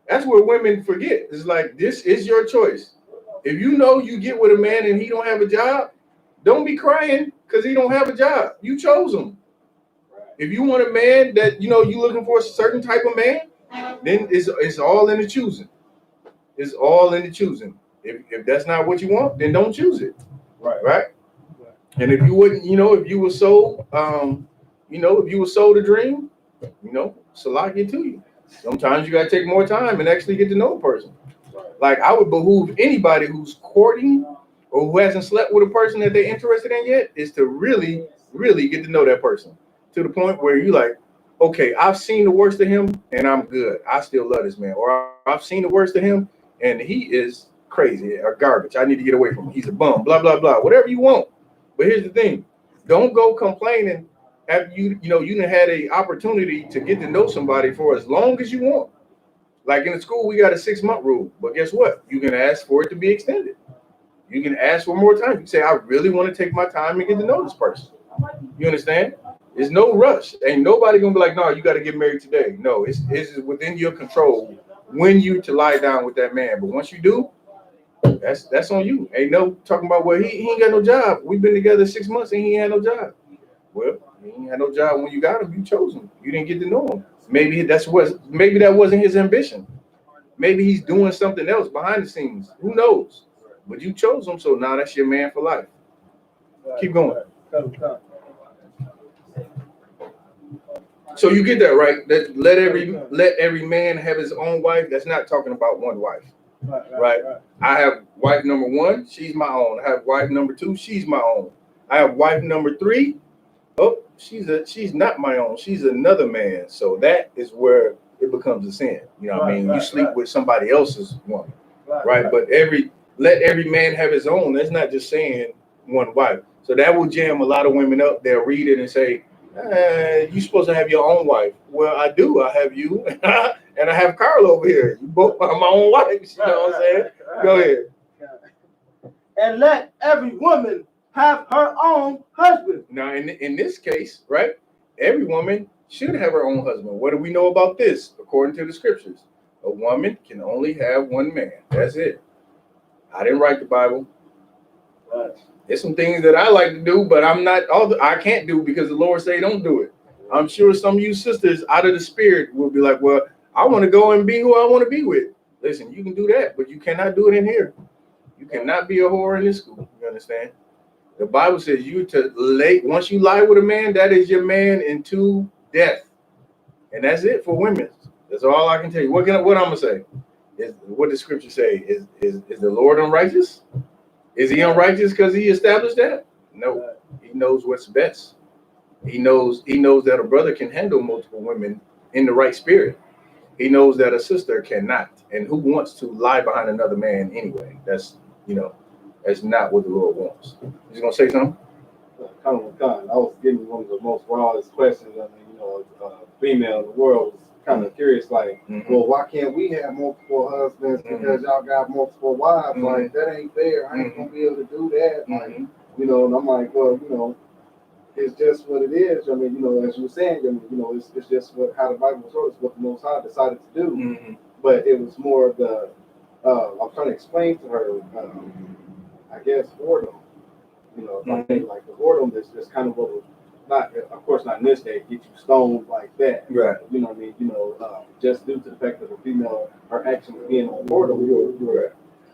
That's what women forget. It's like, this is your choice. If you know you get with a man and he don't have a job, don't be crying because he don't have a job. You chose him. If you want a man that, you looking for a certain type of man, then it's all in the choosing. It's all in the choosing. If that's not what you want, then don't choose it. Right? And if you wouldn't, if you were sold, if you were sold a dream, salaki to you. Sometimes you got to take more time and actually get to know a person. Like, I would behoove anybody who's courting or who hasn't slept with a person that they're interested in yet is to really, really get to know that person to the point where you're like, okay, I've seen the worst of him and I'm good. I still love this man. Or I've seen the worst of him and he is crazy or garbage. I need to get away from him. He's a bum, blah, blah, blah, whatever you want. But here's the thing. Don't go complaining after you done had an opportunity to get to know somebody for as long as you want. Like in the school, we got a 6-month rule. But guess what? You can ask for it to be extended. You can ask for more time. You can say, I really want to take my time and get to know this person. You understand? There's no rush. Ain't nobody gonna be like, no, you got to get married today. No, it's within your control when you to lie down with that man. But once you do, that's on you. Ain't no talking about, well, he ain't got no job. We've been together 6 months and he ain't had no job. Well, he ain't had no job when you got him. You chose him. You didn't get to know him. Maybe that wasn't his ambition. Maybe he's doing something else behind the scenes. Who knows? But you chose him, so now that's your man for life. Keep going. So you get that, right? That let every man have his own wife. That's not talking about one wife. Right? I have wife number 1, she's my own. I have wife number 2, she's my own. I have wife number 3. Oh, she's not my own. She's another man. So that is where it becomes a sin. You know what I mean? You sleep with somebody else's woman. Right? But let every man have his own. That's not just saying one wife. So that will jam a lot of women up. They'll read it and say, you're supposed to have your own wife. Well, I do. I have you and I have Carl over here. You both are my own wives. You know what I'm saying? Go ahead. And let every woman have her own husband. Now, in this case, right, every woman should have her own husband. What do we know about this? According to the scriptures, a woman can only have one man. That's it. I didn't write the Bible. There's some things that I like to do, but I can't do because the Lord say don't do it. I'm sure some of you sisters out of the spirit will be like, well, I want to go and be who I want to be with. Listen, you can do that, but you cannot do it in here. You cannot be a whore in this school. You understand? The Bible says once you lie with a man, that is your man into death. And that's it for women. That's all I can tell you. What I'm gonna say is what the scripture say. Is the Lord unrighteous? Is he unrighteous because he established that? No. He knows what's best. He knows that a brother can handle multiple women in the right spirit. He knows that a sister cannot. And who wants to lie behind another man anyway? That's not what the Lord wants. You gonna say something? I was getting one of the most wildest questions. I mean, female in the world was kind of curious, like, well, why can't we have multiple husbands because y'all got multiple wives? Like, that ain't fair. I ain't gonna be able to do that. Like, and I'm like, well, it's just what it is. I mean, as you were saying, it's just how the Bible shows us, what the Most High decided to do. But it was more of the, I'm trying to explain to her, I guess, boredom. I think like the boredom is just kind of what was not, of course, not in this day, get you stoned like that. Right. You know what I mean? Just due to the fact that the female, her actions being on boredom. Right.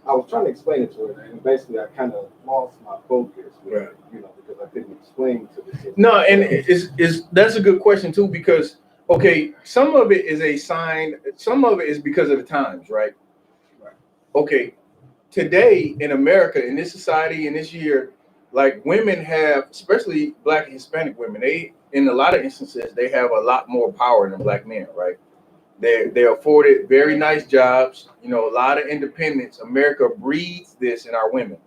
I was trying to explain it to her, and basically I kind of lost my focus, with it, you know, because I couldn't explain to the sister. No, and is that's a good question too, because okay, some of it is a sign, some of it is because of the times, right? Okay, today in America, in this society, in this year, like women have, especially Black and Hispanic women, they in a lot of instances they have a lot more power than Black men, right? They're afforded very nice jobs, you know, a lot of independence. America breeds this in our women,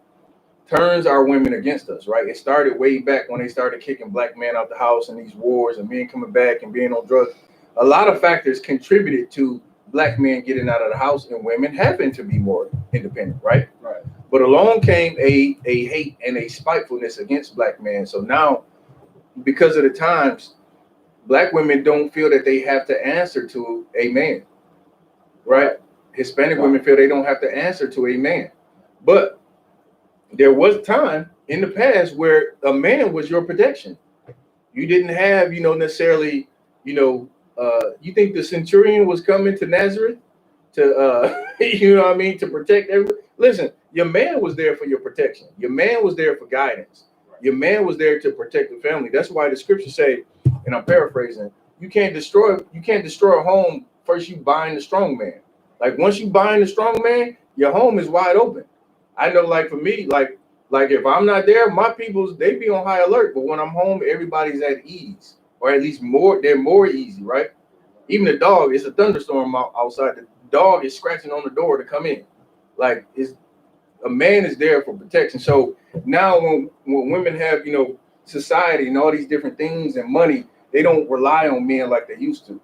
turns our women against us, right? It started way back when they started kicking Black men out the house and these wars and men coming back and being on drugs. A lot of factors contributed to Black men getting out of the house and women having to be more independent, right? Right. But along came a hate and a spitefulness against Black men. So now, because of the times, Black women don't feel that they have to answer to a man, right? Hispanic women feel they don't have to answer to a man. But there was a time in the past where a man was your protection. You didn't have, you know, necessarily, you know, you think the centurion was coming to Nazareth to, you know what I mean, to protect everybody? Listen, your man was there for your protection. Your man was there for guidance. Your man was there to protect the family. That's why the scriptures say, and I'm paraphrasing, you can't destroy a home first you bind the strong man. Like once you bind the strong man, your home is wide open. I know, like for me, like if I'm not there, my peoples, they be on high alert. But when I'm home, everybody's at ease, or at least they're more easy, right? Even the dog, it's a thunderstorm outside. The dog is scratching on the door to come in. Like a man is there for protection. So now when women have, you know, society and all these different things and money, they don't rely on men like they used to,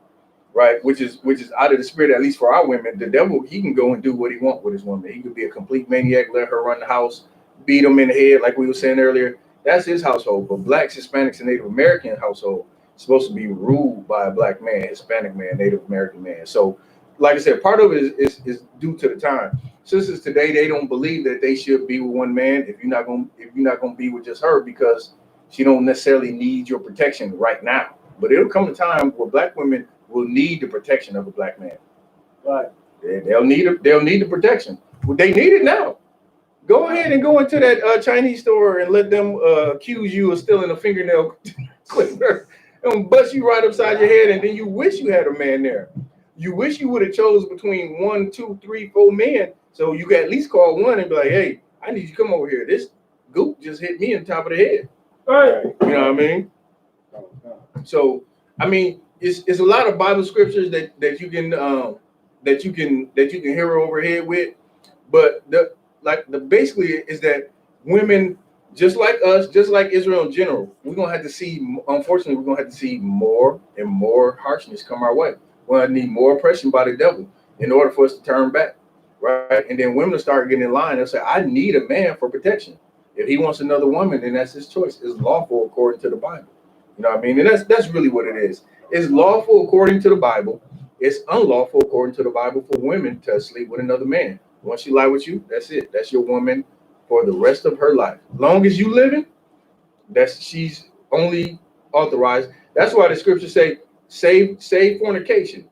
right? Which is out of the spirit, at least for our women. The devil, he can go and do what he wants with his woman. He could be a complete maniac, let her run the house, beat him in the head, like we were saying earlier. That's his household. But Blacks, Hispanics, and Native American household is supposed to be ruled by a Black man, Hispanic man, Native American man. So, like I said, part of it is due to the time. Sisters today, they don't believe that they should be with one man if you're not gonna be with just her, because she don't necessarily need your protection right now. But it'll come a time where Black women will need the protection of a Black man. Right. They'll need the protection. Well, they need it now. Go ahead and go into that Chinese store and let them accuse you of stealing a fingernail clipper and bust you right upside your head, and then you wish you had a man there. You wish you would have chose between 1, 2, 3, 4 men, so you could at least call one and be like, "Hey, I need you to come over here. This goop just hit me in the top of the head." Right. You know what I mean? So, I mean, it's a lot of Bible scriptures that you can hear overhead with, but basically is that women, just like us, just like Israel in general, unfortunately, we're gonna have to see more and more harshness come our way. We're gonna need more oppression by the devil in order for us to turn back, right? And then women start getting in line and say, "I need a man for protection. If he wants another woman, then that's his choice. It's lawful according to the Bible." You know what I mean? And that's really what it is. It's lawful according to the Bible. It's unlawful according to the Bible for women to sleep with another man. Once she lie with you, that's it. That's your woman for the rest of her life. Long as you living, she's only authorized. That's why the scriptures say, save fornication,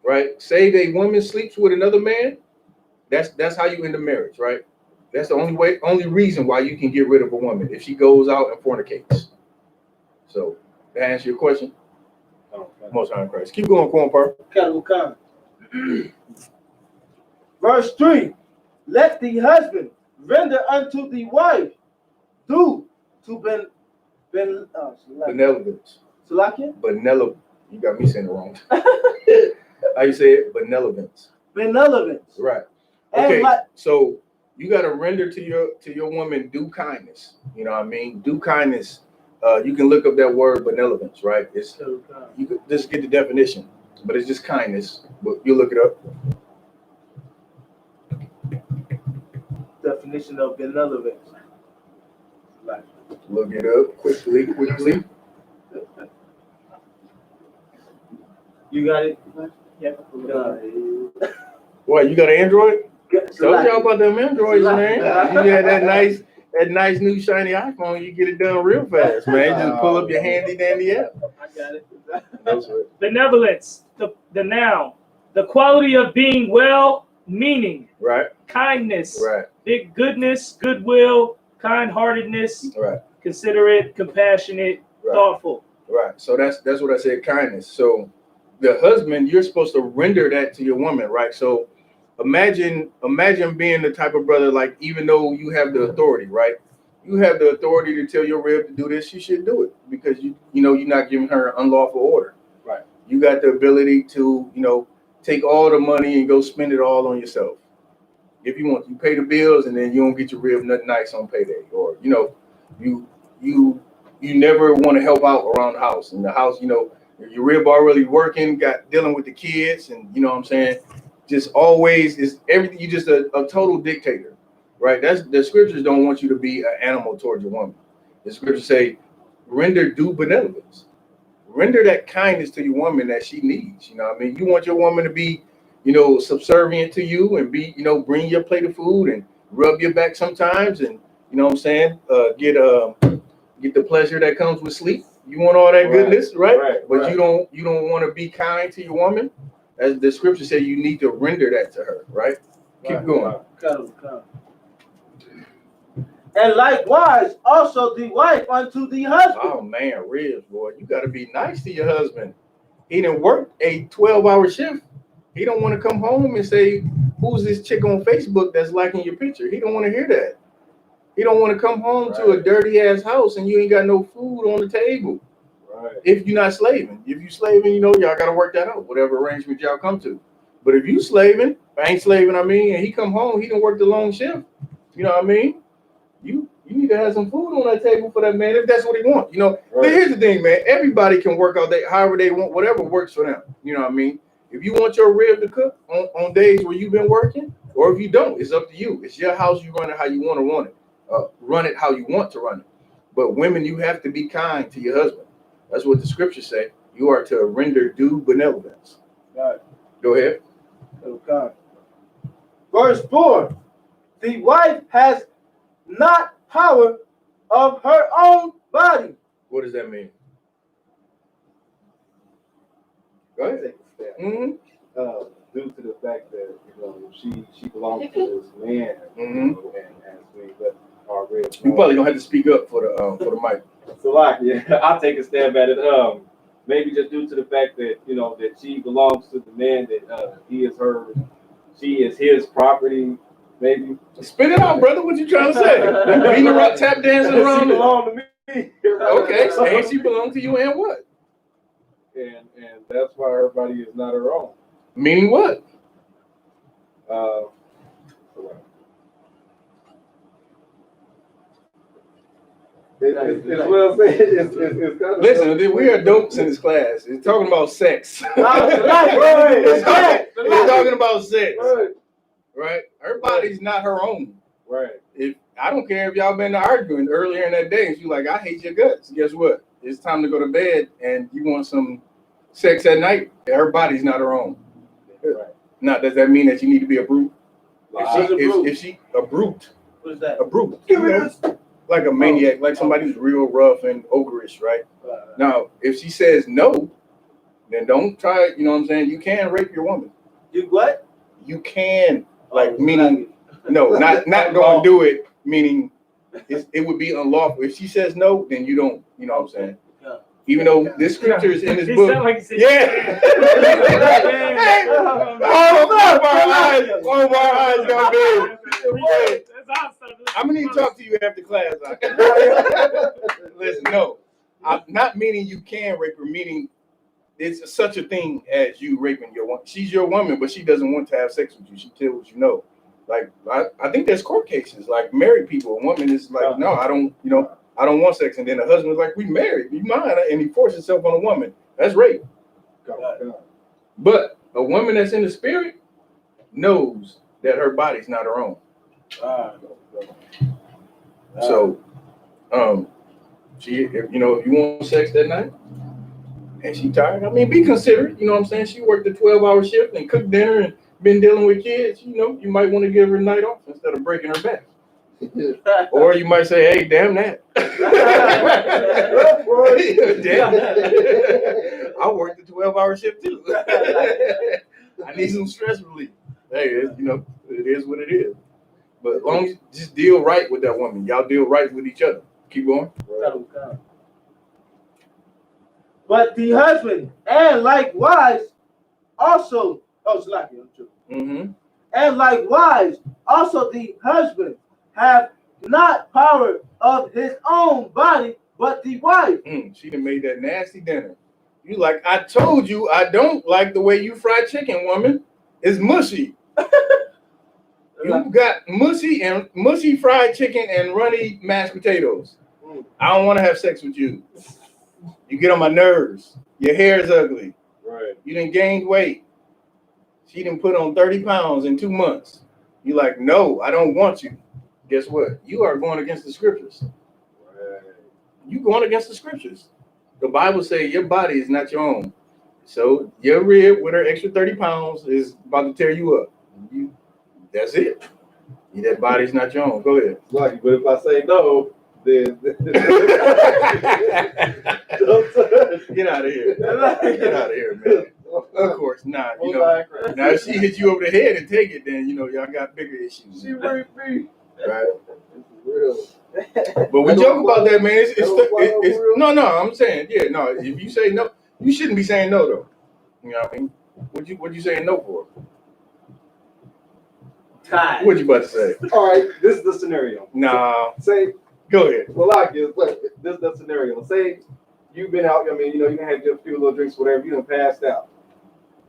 right? Save a woman sleeps with another man. That's how you end a marriage, right? That's the only reason why you can get rid of a woman, if she goes out and fornicates. So that answer your question? Most High in Christ. Keep going, Corn Park. Verse 3, let the husband render unto the wife due to benevolence. Benevolence. You got me saying it wrong. How you say it? Benevolence. Benevolence. Right. Okay. So you got to render to your woman due kindness. You know what I mean? Due kindness. You can look up that word benevolence, right? You could just get the definition, but it's just kindness. But you look it up. Definition of benevolence. Look it up quickly. You got it? Yeah. What, you got an Android? Told y'all about them Androids, man. You had that nice new shiny iPhone, you get it done real fast, man. Just pull up your handy dandy app. I got it. Benevolence, the noun, the quality of being well meaning, right, kindness, right, big goodness, goodwill, kind-heartedness, right, considerate, compassionate, right, thoughtful. right. So that's what I said, kindness. So the husband, you're supposed to render that to your woman, right? So imagine being the type of brother, like, even though you have the authority, right? You have the authority to tell your rib to do this, she should do it, because you know you're not giving her unlawful order. Right. You got the ability to, take all the money and go spend it all on yourself. If you want, you pay the bills and then you don't get your rib nothing nice on payday, or you never want to help out around the house. In the house, your rib already working, dealing with the kids, and you know what I'm saying, just always is everything. You just a total dictator, right? That's the scriptures don't want you to be an animal towards your woman. The scriptures say, render due benevolence. Render that kindness to your woman that she needs. You know what I mean? You want your woman to be, subservient to you and be, bring your plate of food and rub your back sometimes, and you know what I'm saying, get the pleasure that comes with sleep. You want all that goodness, right? But you don't want to be kind to your woman. As the scripture says, you need to render that to her, right? Keep going. Come. And likewise, also the wife unto the husband. Oh man, ribs, boy, you got to be nice to your husband. He done worked a 12-hour shift. He don't want to come home and say, who's this chick on Facebook that's liking your picture? He don't want to hear that. He don't want to come home to a dirty ass house and you ain't got no food on the table. Right. If you're not slaving. If you slaving, y'all got to work that out, whatever arrangement y'all come to. But if you slaving, ain't slaving, and he come home, he done worked a long shift. You know what I mean? You need to have some food on that table for that man if that's what he wants. But here's the thing, man. Everybody can work out however they want, whatever works for them. You know what I mean? If you want your rib to cook on days where you've been working, or if you don't, it's up to you. It's your house. You run it how you want to run it. Run it how you want to run it. But women, you have to be kind to your husband. That's what the scriptures say. You are to render due benevolence. Right. Go ahead. Okay. Verse 4. The wife has not power of her own body. What does that mean? Go ahead. Mm-hmm. Due to the fact that she belongs to this man, Mm-hmm. but already. You probably gonna have to speak up for the mic. So I'll take a stab at it. Maybe just due to the fact that that she belongs to the man, that she is his property. Maybe Spit it out, brother. What you trying to say? Beating around, tap dancing around. She belong to me. Okay, so and she belong to you, and what? And that's why her body is not her own. Meaning what? It's well said. It's kind of Listen, we are adults in this class. It's talking about sex. It's talking about sex. Right? Her body's not her own. Right. I don't care if y'all been arguing earlier in that day and she's like, I hate your guts. Guess what? It's time to go to bed and you want some sex at night. Her body's not her own. Right. Now, does that mean that you need to be a brute? If she a brute. What is that? A brute. Like a maniac, like somebody who's real rough and ogreish, right? Now, if she says no, then don't try it. You know what I'm saying? You can rape your woman. You what? You can, meaning, no, not going to do it, meaning it would be unlawful. If she says no, then you don't, you know what I'm saying? Yeah. Even though this scripture is in this book. Like said, yeah. All my eyes got big. I'm gonna need to talk to you after class. Listen, no, I'm not meaning you can rape her, meaning it's such a thing as you raping your woman. She's your woman, but she doesn't want to have sex with you. She tells you no. Like I think there's court cases, like married people. A woman is like, no, I don't want sex, and then the husband's like, we married, you mine, and he forces himself on a woman. That's rape. But a woman that's in the spirit knows that her body's not her own. So, if you want sex that night and she tired, be considerate. You know what I'm saying? She worked a 12-hour shift and cooked dinner and been dealing with kids. You might want to give her a night off instead of breaking her back. Or you might say, hey, damn that. I worked a 12-hour shift too. I need some stress relief. Hey, you know, it is what it is. But as long as you just deal right with that woman, y'all deal right with each other. Keep going. But the husband and likewise also, Mm-hmm. and likewise also the husband have not power of his own body, but the wife. She done made that nasty dinner. You like, I told you I don't like the way you fry chicken, woman. It's mushy. You got mushy fried chicken and runny mashed potatoes. I don't want to have sex with you. You get on my nerves. Your hair is ugly. Right. You done gained weight. She done put on 30 pounds in 2 months. You like, no, I don't want you. Guess what? You are going against the scriptures. Right. You going against the scriptures. The Bible says your body is not your own. So your rib with her extra 30 pounds is about to tear you up. That's it. That body's not your own. Go ahead. Lucky, but if I say no, then Get out of here. Get out of here, man. Of course not. You know, now if she hit you over the head and take it, then you know y'all got bigger issues. She raped me. Right. Real. But we joke about that, man. It's no. I'm saying, yeah, no. If you say no, you shouldn't be saying no, though. You know what I mean? What you saying no for? Time. What you about to say? All right, this is the scenario. Nah. Say, Go ahead. well, I guess, but this is the scenario. Say you've been out. I mean, you know, you had just a few little drinks, whatever. You done passed out.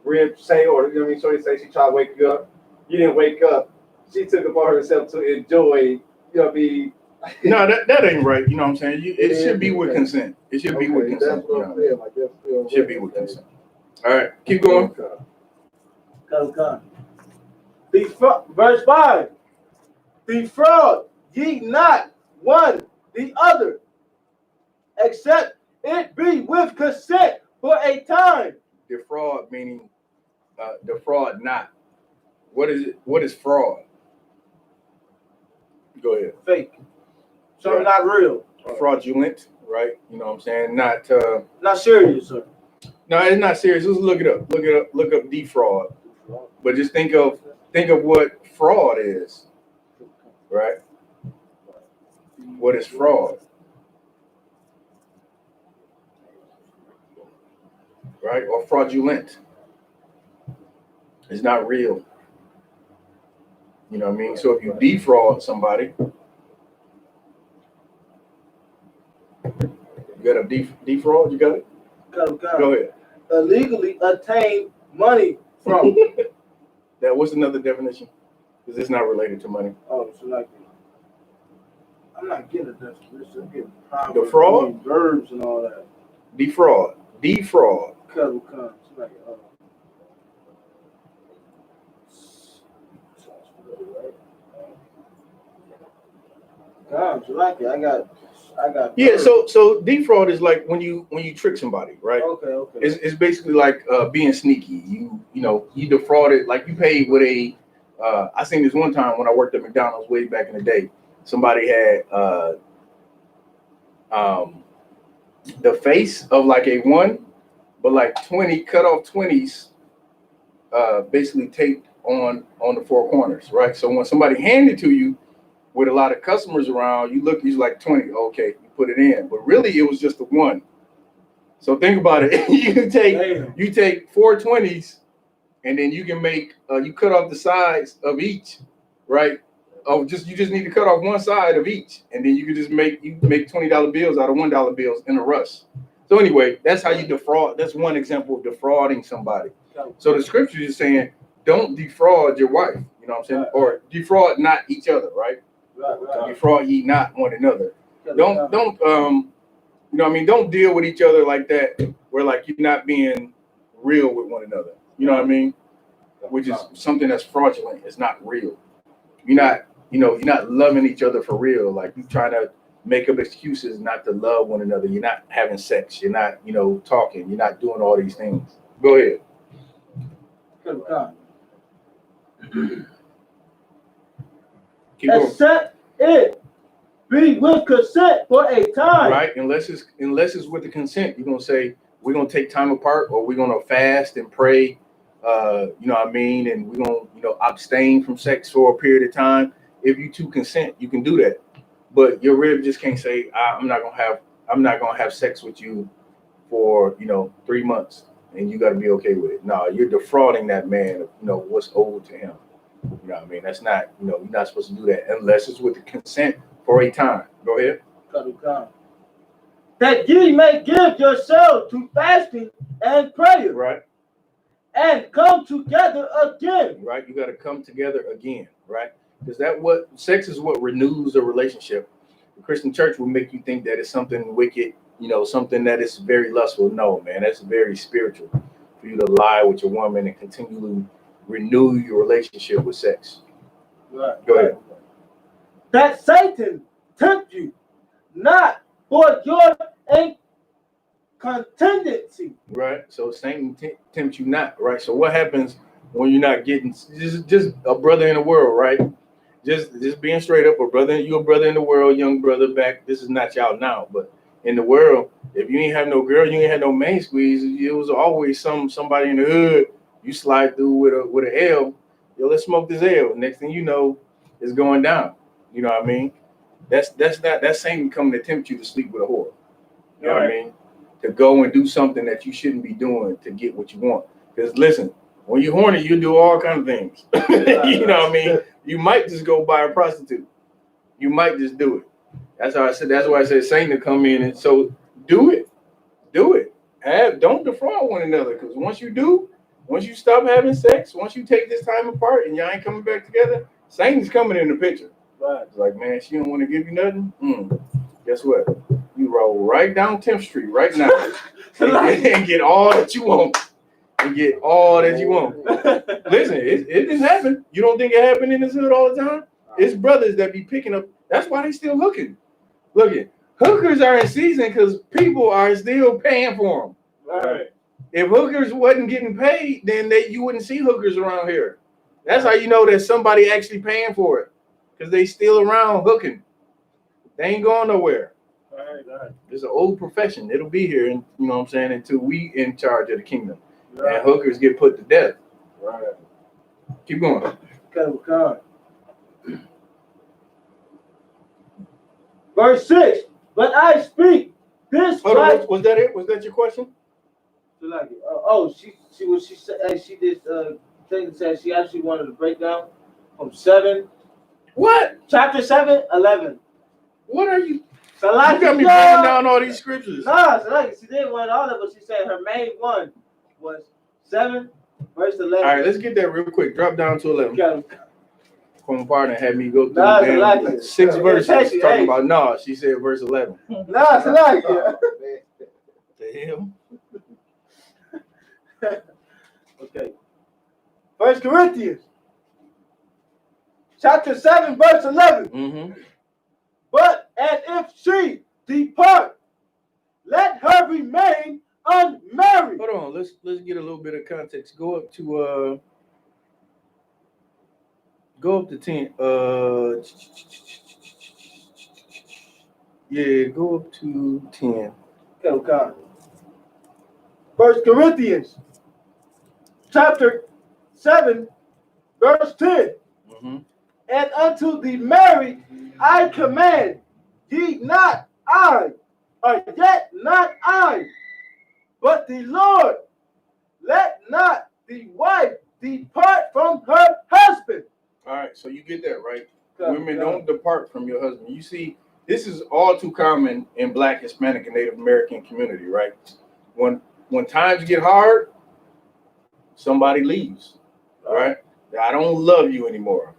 Rib say, or you know what I mean. Shorty say she tried to wake you up. You didn't wake up. She took it upon herself to enjoy. You know, be. No, that ain't right. You know what I'm saying? It should be with consent. It should be with consent. That's what I'm saying. Like that's still Should be with consent. All right, keep going. Come. Verse 5. Defraud ye not one the other, except it be with consent for a time. Defraud meaning defraud not. What is it? What is fraud? Go ahead. Fake. Something Right. not real. Fraudulent, right? You know what I'm saying? Not serious, sir. no, it's not serious. Just look it up. Look up defraud. But just think of what fraud is. Right? What is fraud? Right? Or fraudulent. It's not real. You know what I mean? So if you defraud somebody, you got a defraud? You got it? Go ahead. Illegally obtain money from. What's another definition? Because it's not related to money. Oh, so like, I'm not getting a definition. I'm getting The fraud? verbs and all that. Defraud. Cuddle comes. Like, God, you like it. I got. Yeah, so defraud is like when you trick somebody, right? Okay. It's basically like being sneaky. You defrauded, like you paid with a. I seen this one time when I worked at McDonald's way back in the day. Somebody had the face of like a 1, but like 20 cut off 20s, basically taped on the 4 corners, right? So when somebody handed to you with a lot of customers around, you're like 20. Okay, you put it in, but really it was just a 1. So think about it. you take 4 20s, and then you can make you cut off the sides of each, right? You just need to cut off one side of each, and then you can just make $20 bills out of $1 bills in a rush. So anyway, that's how you defraud. That's one example of defrauding somebody. So the scripture is saying, don't defraud your wife. You know what I'm saying? Or defraud not each other, right? Right. Defraud ye not one another. Don't you know what I mean? Don't deal with each other like that, where like you're not being real with one another. You know what I mean? Which is something that's fraudulent. It's not real. You're not loving each other for real. Like you trying to make up excuses not to love one another. You're not having sex. You're not, talking. You're not doing all these things. Go ahead. Keep going. Except it be with consent for a time. Right, unless it's with the consent, you're gonna say we're gonna take time apart, or we're gonna fast and pray you know what I mean, and we're gonna, you know, abstain from sex for a period of time. If you two consent, you can do that. But your rib just can't say, I'm not gonna have sex with you for, you know, 3 months, and you got to be okay with it. No, you're defrauding that man of, you know, what's owed to him. You know what I mean? That's not, you know, you're not supposed to do that unless it's with the consent for a time. Go ahead. That ye may give yourselves to fasting and prayer, Right. and come together again. Right. You got to come together again. Right. Because what sex is what renews the relationship. The Christian church will make you think that it's something wicked, you know, something that is very lustful. No, man, that's very spiritual for you to lie with your woman and continually renew your relationship with sex. Right. Go ahead. That Satan tempt you not for your contingency. Right. So Satan tempts you not. Right. So what happens when you're not getting just a brother in the world? Right. Just being straight up, you're a brother in the world, young brother back. This is not y'all now, but in the world, if you ain't have no girl, you ain't had no main squeeze. It was always somebody in the hood. You slide through with an L. Yo, let's smoke this L. Next thing you know, it's going down. You know what I mean? That's Satan coming to tempt you to sleep with a whore. You know what I mean? To go and do something that you shouldn't be doing to get what you want. Because listen, when you're horny, you do all kinds of things. You know what I mean? You might just go buy a prostitute. You might just do it. That's how I said. That's why I said Satan to come in, and so do it. Don't defraud one another. Because once you stop having sex, once you take this time apart and y'all ain't coming back together, Satan's coming in the picture. Right. It's like, man, she don't want to give you nothing. Guess what? You roll right down 10th Street right now and get all that you want. Listen, it didn't happen. You don't think it happened in this hood all the time? It's brothers that be picking up. That's why they still hooking. Look at hookers are in season because people are still paying for them. Right. If hookers wasn't getting paid, then you wouldn't see hookers around here. That's how you know that somebody actually paying for it, because they still around hooking. They ain't going nowhere. Right. It's an old profession. It'll be here, and you know what I'm saying, until we in charge of the kingdom. Right. And hookers get put to death. Right. Keep going. Okay. Verse 6. But I speak this. Hold on, was that it? Was that your question? She said she did thing that said she actually wanted to break down from 7. What? Chapter 7, 11. What are you? So you got me breaking down all these scriptures. No, she didn't want all of it. She said her main one was 7, verse 11. All right, let's get that real quick. Drop down to 11. Okay. From partner had me go through 6 verses talking about she said verse 11. It's like The hell? Okay. 1 Corinthians chapter 7, verse 11. Mm-hmm. But and if she depart, let her remain unmarried. Hold on, let's get a little bit of context. Go up to 10. Yeah, go up to 10. Okay. 1 Corinthians chapter 7, verse 10. Mm-hmm. And unto the married I command, ye not I, or yet not I, but the Lord, let not the wife depart from her husband. All right, so you get that, right? Women don't depart from your husband. You see, this is all too common in Black, Hispanic, and Native American community, right? When times get hard, somebody leaves, all right? I don't love you anymore.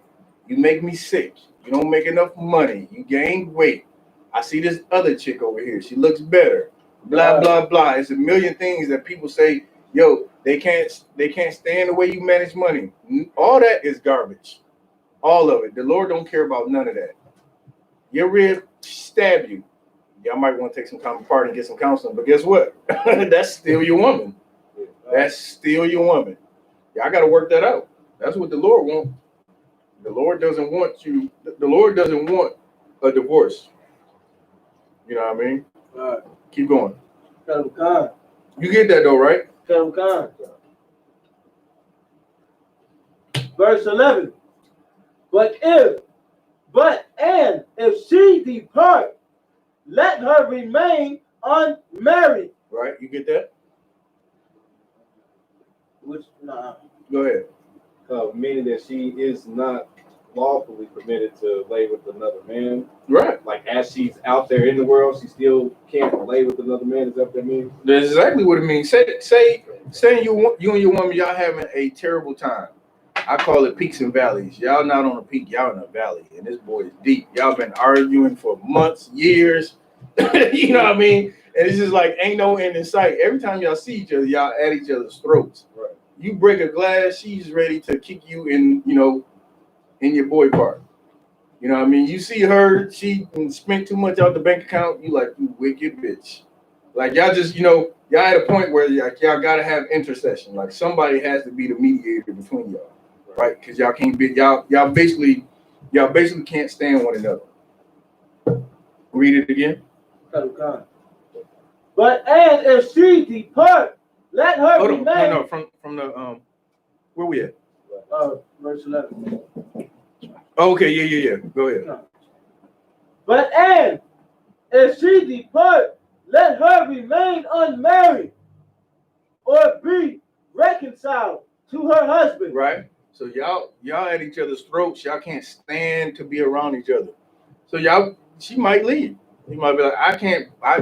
You make me sick. You don't make enough money. You gain weight. I see this other chick over here. She looks better. Blah, blah, blah. It's a million things that people say, yo, they can't stand the way you manage money. All that is garbage. All of it. The Lord don't care about none of that. Your rib stab you. Y'all might want to take some time apart and get some counseling, but guess what? That's still your woman. That's still your woman. Y'all got to work that out. That's what the Lord wants. The Lord doesn't want you. The Lord doesn't want a divorce. You know what I mean? Right. Keep going. You get that though, right? verse 11. And if she depart, let her remain unmarried. Right? You get that? Which, nah. Go ahead. Meaning that she is not lawfully permitted to lay with another man. Right. Like as she's out there in the world, she still can't lay with another man. Is that what that means? That's exactly what it means. Say you and your woman, y'all having a terrible time. I call it peaks and valleys. Y'all not on a peak, y'all in a valley, and this boy is deep. Y'all been arguing for months, years. You know what I mean? And it's just like ain't no end in sight. Every time y'all see each other, y'all at each other's throats. Right. You break a glass, she's ready to kick you in, in your boy part. You know what I mean? You see her, she spent too much out the bank account, you like, you wicked bitch. Like y'all just, y'all at a point where y'all gotta have intercession. Like somebody has to be the mediator between y'all. Right? Because y'all can't be y'all basically can't stand one another. Read it again. And if she depart, let her remain. No, from the where we at? Verse 11. Okay, yeah. Go ahead. And if she depart, let her remain unmarried or be reconciled to her husband. Right. So y'all at each other's throats. Y'all can't stand to be around each other. So she might leave. You might be like,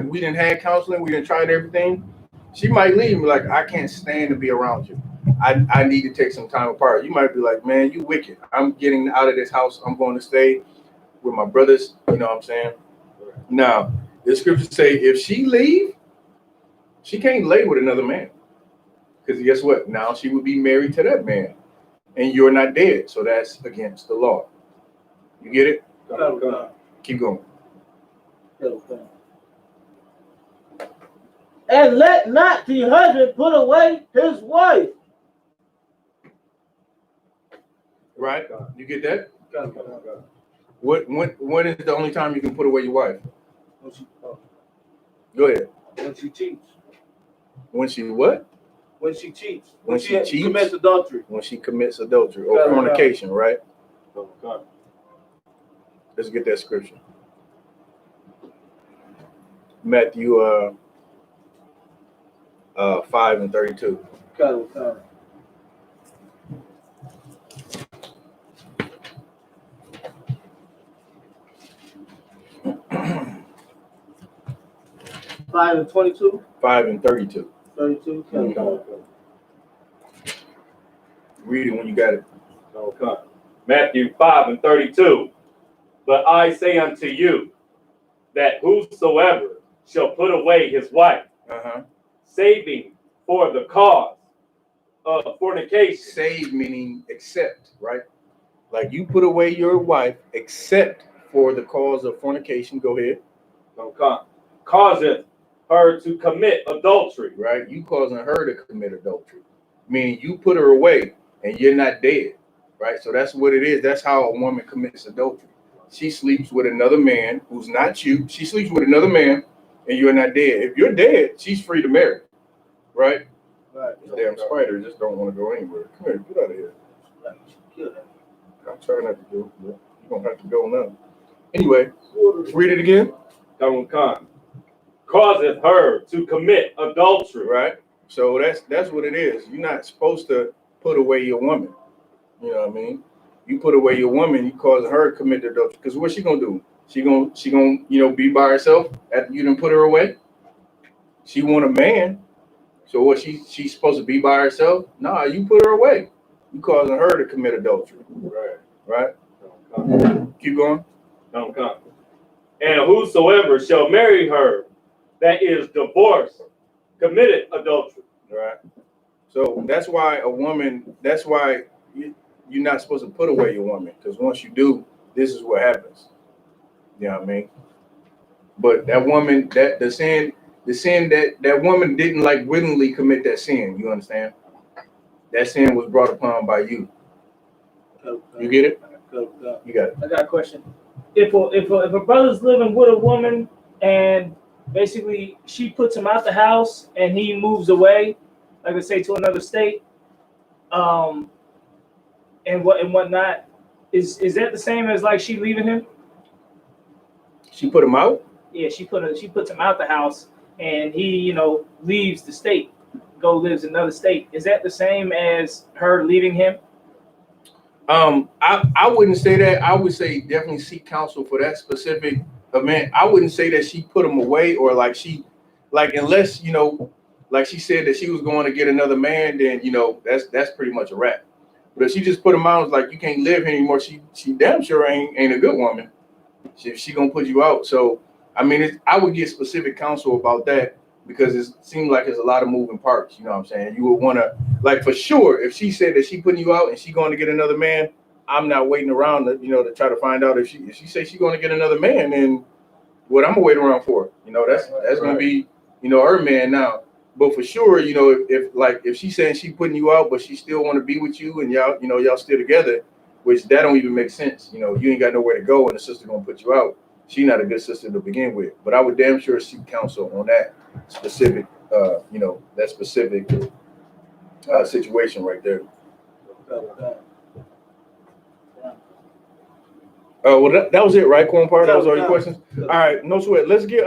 we didn't have counseling. We didn't try everything. She might leave and be like, I can't stand to be around you. I need to take some time apart. You might be like, man, you wicked. I'm getting out of this house. I'm going to stay with my brothers. You know what I'm saying? Now, the scriptures say if she leave, she can't lay with another man. Because guess what? Now she would be married to that man. And you're not dead. So that's against the law. You get it? Keep going. And let not the husband put away his wife. Right? You get that? When is the only time you can put away your wife? Go ahead. When she cheats. When she what? When she cheats. When she cheats? Commits adultery. When she commits adultery or fornication, right? Let's get that scripture. Matthew 5:32. Five and 22. 5:32. 32. Read it when you got it. Okay. Matthew 5:32. But I say unto you that whosoever shall put away his wife, saving for the cause of fornication. Save meaning accept, right? Like you put away your wife except for the cause of fornication. Go ahead. Okay. Causeth her to commit adultery. Right? You causing her to commit adultery. Meaning you put her away and you're not dead. Right? So that's what it is. That's how a woman commits adultery. She sleeps with another man who's not you. She sleeps with another man and you're not dead. If you're dead, she's free to marry. Right? This damn spider just don't want to go anywhere. Come here, get out of here. I'm trying not to do it, but you're going to have to go now. Anyway, read it again. Causeth her to commit adultery. Right? So that's what it is. You're not supposed to put away your woman. You know what I mean? You put away your woman, you cause her to commit adultery. Because what's she gonna do? She gonna be by herself after you done put her away? She want a man. So what she's supposed to be by herself? Nah, you put her away. You causing her to commit adultery. Right? Keep going. And whosoever shall marry her that is divorced committed adultery. Right. So that's why you're not supposed to put away your woman, because once you do, this is what happens. You know what I mean? But that woman, the sin that woman didn't like willingly commit that sin. You understand? That sin was brought upon by you. You get it? You got it. I got a question. If a brother's living with a woman and basically she puts him out the house and he moves away, like I say, to another state, and whatnot. Is that the same as like she leaving him? She put him out? Yeah, she puts him out the house, and he leaves the state, lives in another state. Is that the same as her leaving him? I wouldn't say that. I would say definitely seek counsel for that specific event. I wouldn't say that she put him away, or unless like she said that she was going to get another man, then that's pretty much a wrap. But if she just put him out, it's like you can't live here anymore. She damn sure ain't a good woman. She gonna put you out. So I mean, I would get specific counsel about that, because it seems like there's a lot of moving parts. You know what I'm saying? You would want to, like, for sure, if she said that she putting you out and she going to get another man, I'm not waiting around to try to find out if she say she going to get another man, then what I'm gonna wait around for? That's gonna be her man now. But for sure, if she's saying she putting you out, but she still want to be with you, and y'all still together, which that don't even make sense. You ain't got nowhere to go, and the sister gonna put you out. She not a good sister to begin with. But I would damn sure seek counsel on that specific, situation right there. Well, that was it, right, Corn Part? That was all your questions. All right, no sweat. Let's get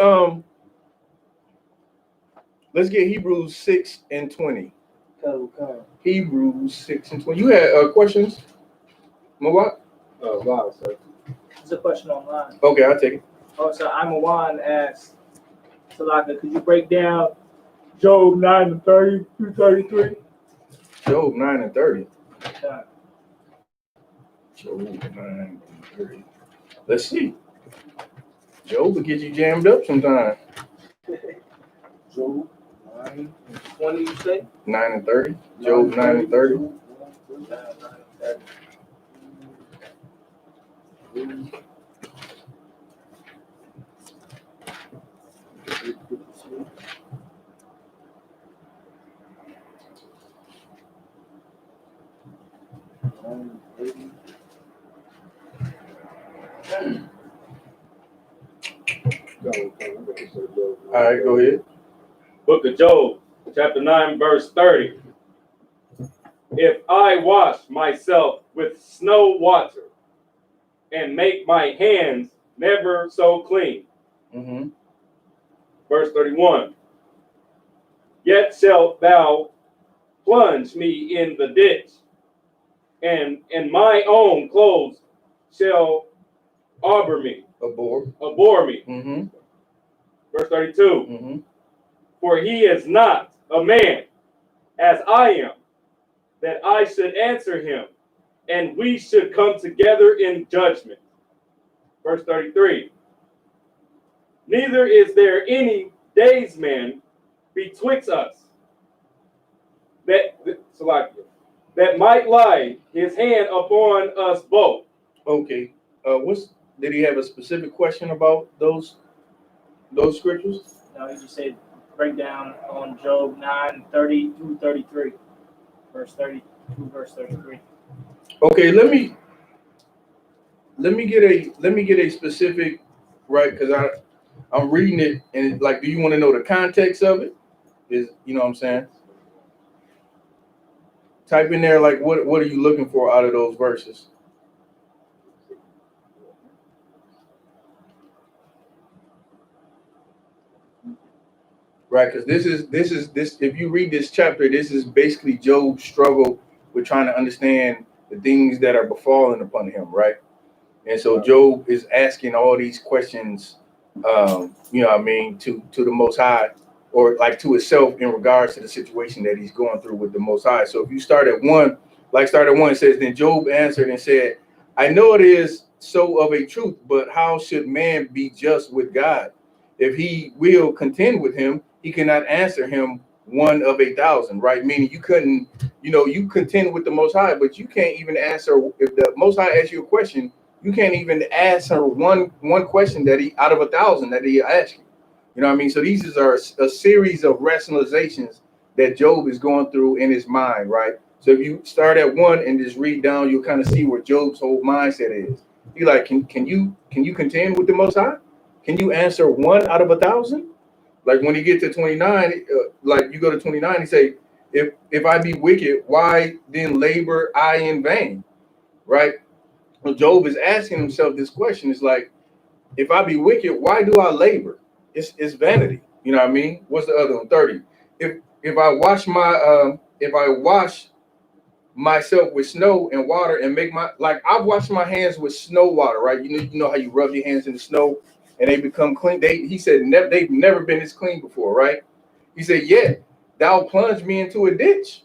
Hebrews 6:20. Hebrews 6:20. You had questions, Mawat? Wow, sir. There's a question online. Okay, I'll take it. Oh, so Imawan asked, Salaka, could you break down Job 9:30 through 33? Job 9:30. Yeah. Job 9:30. Let's see. Job will get you jammed up sometime. Job 9:20, you say? 9:30. Job 9:30. All right, go ahead. Book of Job, chapter 9, verse 30. If I wash myself with snow water and make my hands never so clean. Mm-hmm. Verse 31. Yet shalt thou plunge me in the ditch, and my own clothes shall abhor me. Abhor me. Mm-hmm. Verse 32. Mm-hmm. For he is not a man as I am, that I should answer him, and we should come together in judgment. Verse 33. Neither is there any daysman betwixt us that might lie his hand upon us both. Okay. Did he have a specific question about those scriptures? No, he just said break down on Job 9:30 through 33. Verse 30 through verse 33. Okay, let me get a specific, right, because I'm reading it, and like, do you want to know the context of it? You know what I'm saying? Type in there, like, what are you looking for out of those verses? Right, because this if you read this chapter, this is basically Job's struggle with trying to understand the things that are befalling upon him, right? And so Job is asking all these questions, to the Most High, or like to himself in regards to the situation that he's going through with the Most High. So if you start at one, it says, then Job answered and said, I know it is so of a truth, but how should man be just with God? If he will contend with him, he cannot answer him one of 1,000, right? Meaning you couldn't, you contend with the Most High, but you can't even answer. If the Most High asks you a question, you can't even answer one question that he out of 1,000 that he asked you. You know what I mean? So these are a series of rationalizations that Job is going through in his mind, right? So if you start at one and just read down, you'll kind of see where Job's whole mindset is. He like, can you contend with the Most High? Can you answer one out of 1,000? Like when you get to 29, like you go to 29, he say, if I be wicked, why then labor I in vain? right? So Job is asking himself this question. It's like, if I be wicked, why do I labor? It's vanity. You know what I mean? What's the other one? 30. If I wash myself with snow and water and make my, like, I've washed my hands with snow water, right? You know how you rub your hands in the snow and they become clean. He said they've never been this clean before, right? He said, yet thou plunged me into a ditch,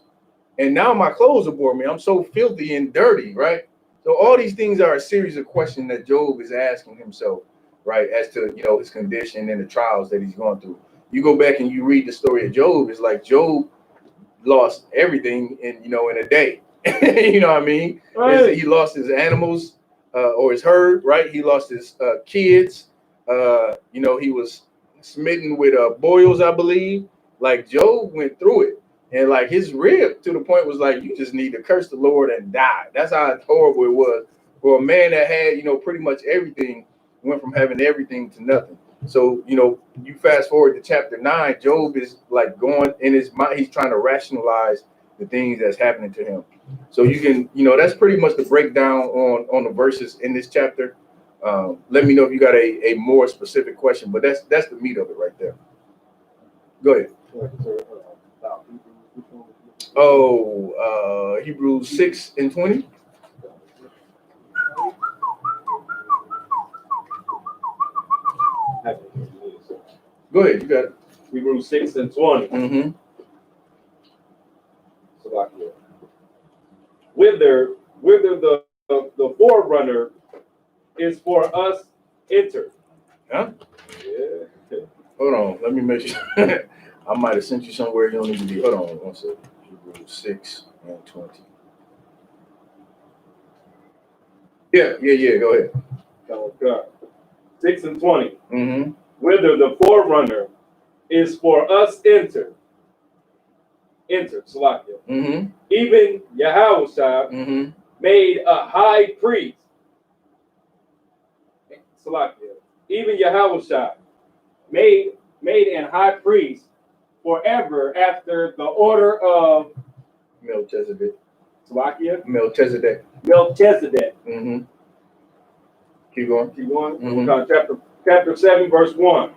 and now my clothes are bore me. I'm so filthy and dirty, right? So all these things are a series of questions that Job is asking himself, right, as to, you know, his condition and the trials that he's going through. You go back and you read the story of Job, it's like Job lost everything in a day. You know what I mean? Right. He lost his animals or his herd, right? He lost his kids. He was smitten with boils, I believe. Like, Job went through it. And like, his rib to the point was like, you just need to curse the Lord and die. That's how horrible it was for a man that had, pretty much everything, went from having everything to nothing. So, you fast forward to chapter 9, Job is like going in his mind, he's trying to rationalize the things that's happening to him. So you can, that's pretty much the breakdown on the verses in this chapter. Let me know if you got a more specific question, but that's the meat of it right there. Go ahead. Oh, Hebrews 6 and 20. Go ahead, you got it. Hebrews 6 and 20. Mm-hmm. Whither the forerunner is for us entered. Huh? Yeah. Hold on, let me make sure. I might have sent you somewhere you don't need to be. Hold on one second. Hebrews 6 and 20. Yeah. Go ahead. Okay. 6 and 20. Mm-hmm. Whither the forerunner is for us entered, Salakia. Mm-hmm. Even Yahushua Mm-hmm. made a high priest. Salakia. Even Yahushua made an high priest forever after the order of Melchizedek. Salakia. Melchizedek. Mm-hmm. Keep going. Mm-hmm. Chapter 7, verse 1.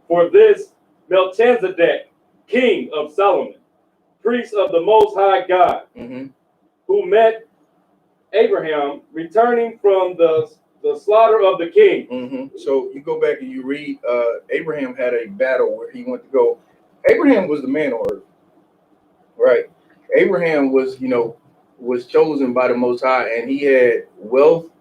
For this Melchizedek, king of Solomon, priest of the Most High God, mm-hmm. who met Abraham returning from the slaughter of the king. Mm-hmm. So you go back and you read, Abraham had a battle where he went to go. Abraham was the man on earth, right? Abraham was chosen by the Most High, and he had wealth,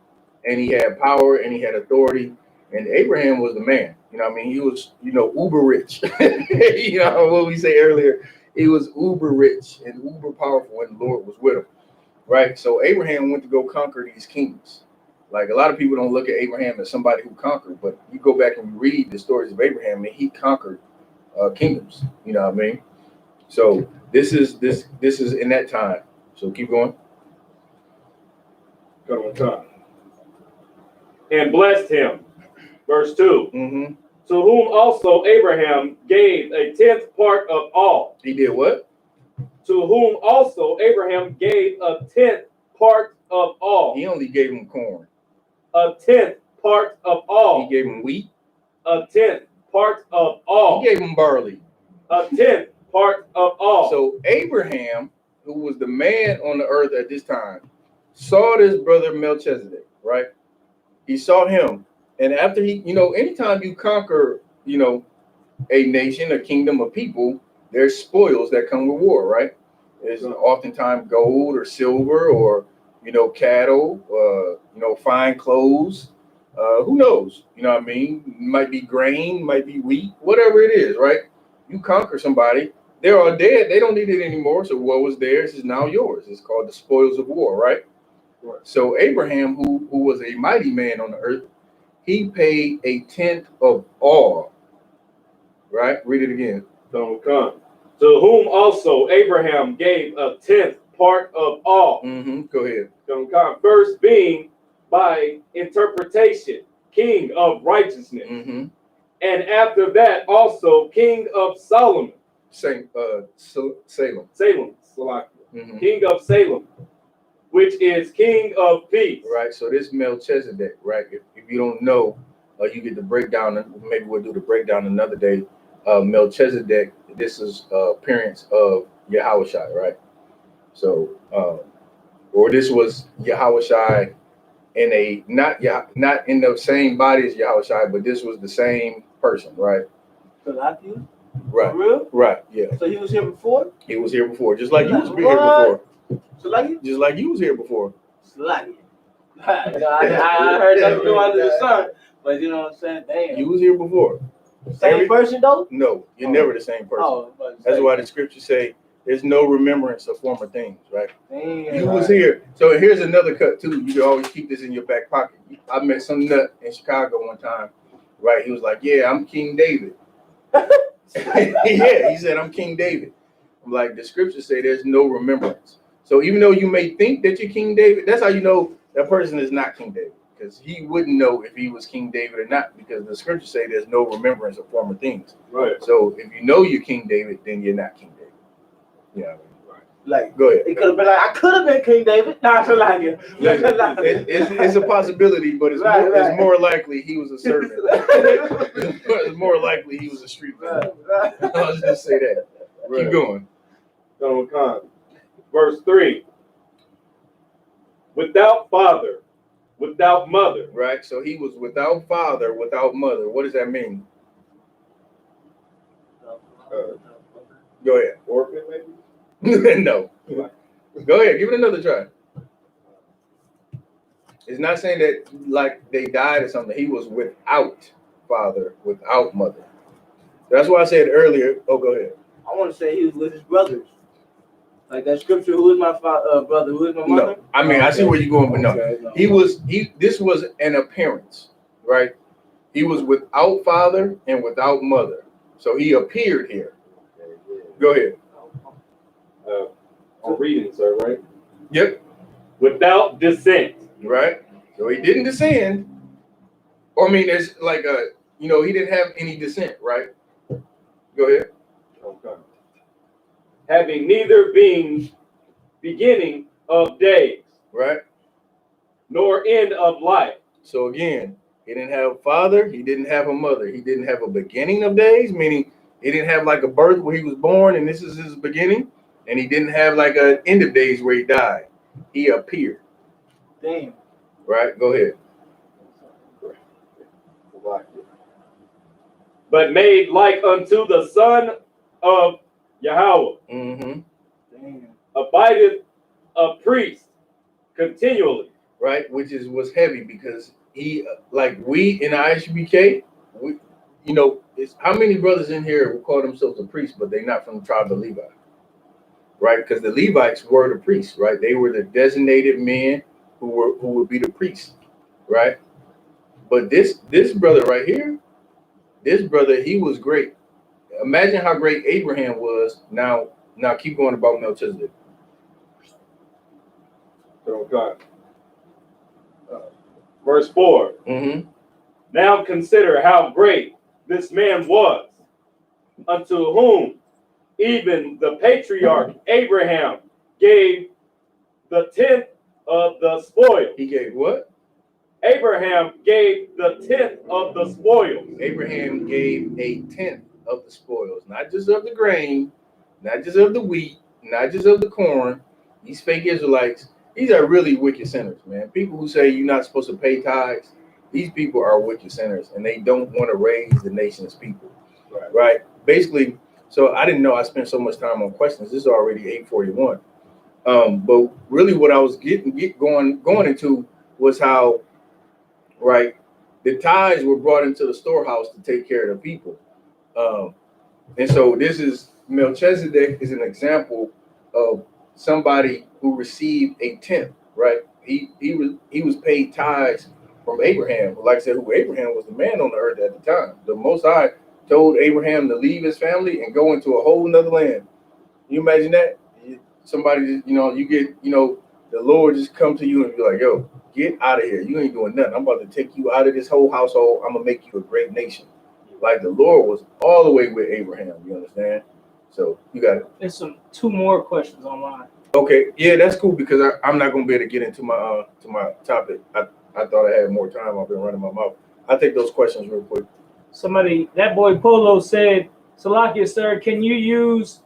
and he had power, and he had authority, and Abraham was the man. You know what I mean? He was, uber rich. What we say earlier, he was uber rich and uber powerful, and the Lord was with him, right? So Abraham went to go conquer these kings. Like, a lot of people don't look at Abraham as somebody who conquered, but you go back and you read the stories of Abraham, and he conquered kingdoms. You know what I mean? So this is in that time. So keep going. And blessed him. Verse 2. Mm-hmm. To whom also Abraham gave a 10th part of all. He did what? To whom also Abraham gave a 10th part of all. He only gave him corn. A 10th part of all. He gave him wheat. A 10th part of all. He gave him barley. A 10th part of all. So Abraham, who was the man on the earth at this time, saw this brother Melchizedek, right? He saw him. And after he, anytime you conquer, a nation, a kingdom of people, there's spoils that come with war, right? There's oftentimes gold or silver or, cattle, fine clothes. Who knows? You know what I mean? Might be grain, might be wheat, whatever it is, right? You conquer somebody, they are dead. They don't need it anymore. So what was theirs is now yours. It's called the spoils of war, right? So Abraham, who was a mighty man on the earth, he paid a 10th of all. Right? Read it again. To whom also Abraham gave a 10th part of all. Mm-hmm. Go ahead. First being by interpretation, king of righteousness. Mm-hmm. And after that also king of Solomon. Salem. Salem. Mm-hmm. King of Salem, which is King of Peace. Right. So this Melchizedek, right? If you don't know, you get the breakdown. Maybe we'll do the breakdown another day. Melchizedek. This is appearance of Yahushua, right? So, or this was Yahushua in a not in the same body as Yahushua, but this was the same person, right? Salakia? Right. For real? Right. Yeah. So he was here before? He was here before, just like you was here What? before. Salakia? Just like you was here before. Salakia. I heard nothing new under the sun, but you know what I'm saying? Damn. You was here before. Same person though? No, you're never the same person. Oh, that's why the scriptures say there's no remembrance of former things, right? Damn. You was here. So here's another cut too. You can always keep this in your back pocket. I met some nut in Chicago one time, right? He was like, "Yeah, I'm King David." Yeah, he said, "I'm King David." I'm like, the scriptures say there's no remembrance. So even though you may think that you're King David, that's how you know that person is not King David, because he wouldn't know if he was King David or not, because the scriptures say there's no remembrance of former things. Right. So if you know you're King David, then you're not King David. Yeah. Like, go ahead. It could have been like, I could have been King David. Nah, it's a possibility, but it's more likely he was a servant. It's more likely he was a street man. I'll just say that. Right. Keep going. Verse 3. Without father, without mother. Right. So he was without father, without mother. What does that mean? Go ahead. Orphan, maybe? No. Go ahead. Give it another try. It's not saying that like they died or something. He was without father, without mother. That's why I said earlier. Oh, go ahead. I want to say he was with his brothers. Like that scripture, who is my brother, who is my mother? No. I mean, I see where you're going, but no. This was an appearance, right? He was without father and without mother. So he appeared here. Go ahead. I'm reading, sir, right? Yep. Without descent. Right. So he didn't descend. I mean, there's like he didn't have any descent, right? Go ahead. Okay. Having neither been beginning of days, right, nor end of life. So again, he didn't have a father, he didn't have a mother, he didn't have a beginning of days, meaning he didn't have like a birth where he was born and this is his beginning, and he didn't have like an end of days where he died. He appeared. Damn. Right. Go ahead. But made like unto the Son of Yahweh. Mm-hmm. Abideth a priest continually. Right, which was heavy because he, like we in I.S.U.P.K, it's how many brothers in here will call themselves a priest, but they're not from the tribe of Levi, right? Because the Levites were the priests, right? They were the designated men who would be the priests, right? But this brother right here, he was great. Imagine how great Abraham was. Now keep going about Melchizedek. Okay. Verse 4. Mm-hmm. Now consider how great this man was, unto whom even the patriarch Abraham gave the 10th of the spoil. He gave what? Abraham gave the 10th of the spoils. Abraham gave a 10th of the spoils, not just of the grain, not just of the wheat, not just of the corn. These fake Israelites, these are really wicked sinners, man. People who say you're not supposed to pay tithes, these people are wicked sinners, and they don't want to raise the nation's people. Right? Basically, so I didn't know I spent so much time on questions. This is already 8:41. But really what I was going into was how, right, the tithes were brought into the storehouse to take care of the people. And so this is Melchizedek is an example of somebody who received a 10th, right? He was paid tithes from Abraham. Like I said, who Abraham was the man on the earth at the time. The Most High told Abraham to leave his family and go into a whole nother land. You imagine that? Somebody, you get, the Lord just come to you and be like, yo, get out of here. You ain't doing nothing. I'm about to take you out of this whole household. I'm going to make you a great nation. Like the Lord was all the way with Abraham. You understand? So you got it. There's two more questions online. Okay, yeah, that's cool because I'm not gonna be able to get into my topic. I thought I had more time. I've been running my mouth. I'll take those questions real quick. Somebody, that boy Polo said, Salakia, sir, can you use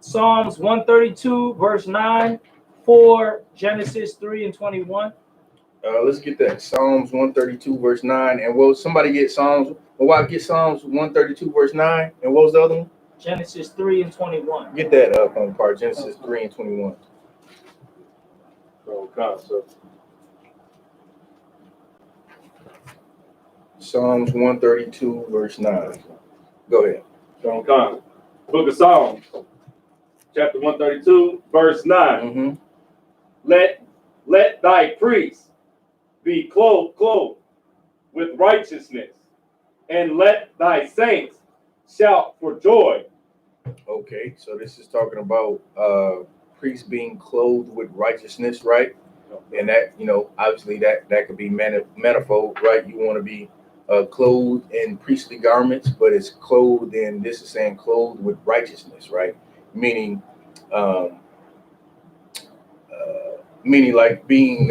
Psalms 132 verse 9 for Genesis 3 and 21? Let's get that. Psalms 132 verse 9. And will somebody get Psalms? Well, I get Psalms 132 verse 9. And what was the other one? Genesis 3 and 21. Get that up on part. Genesis 3 and 21. So, Psalms 132 verse 9. Go ahead. Book of Psalms, chapter 132, verse 9. Mm-hmm. Let thy priests be clothed with righteousness, and let thy saints shout for joy. Okay, so this is talking about priests being clothed with righteousness, right? And that, obviously that could be manifold, right? You want to be clothed in priestly garments, but it's clothed in, this is saying clothed with righteousness, right? Meaning like being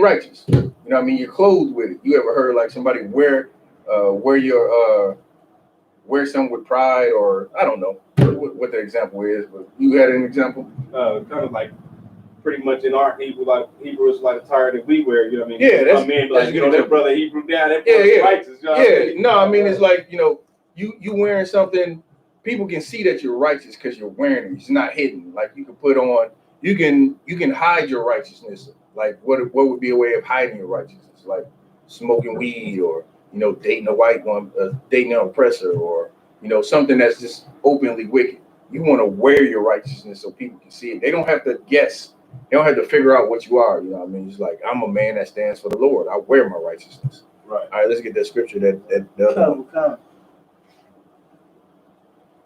righteous. You know what I mean? You're clothed with it. You ever heard like somebody wear something with pride, or I don't know what the example is, but you had an example? Kind of like pretty much in our Hebrew is like attire that we wear, you know what I mean? Yeah, that's like, you know, that brother Hebrew down, that yeah. righteous. You know yeah, I mean? No, I mean it's like, you wearing something, people can see that you're righteous because you're wearing it. It's not hidden. Like you can put on, you can hide your righteousness. Like what would be a way of hiding your righteousness? Like smoking weed, or dating a white one, dating an oppressor, or something that's just openly wicked. You want to wear your righteousness so people can see it. They don't have to guess. They don't have to figure out what you are. You know what I mean? It's like, I'm a man that stands for the Lord. I wear my righteousness. Right. All right, let's get that scripture that does.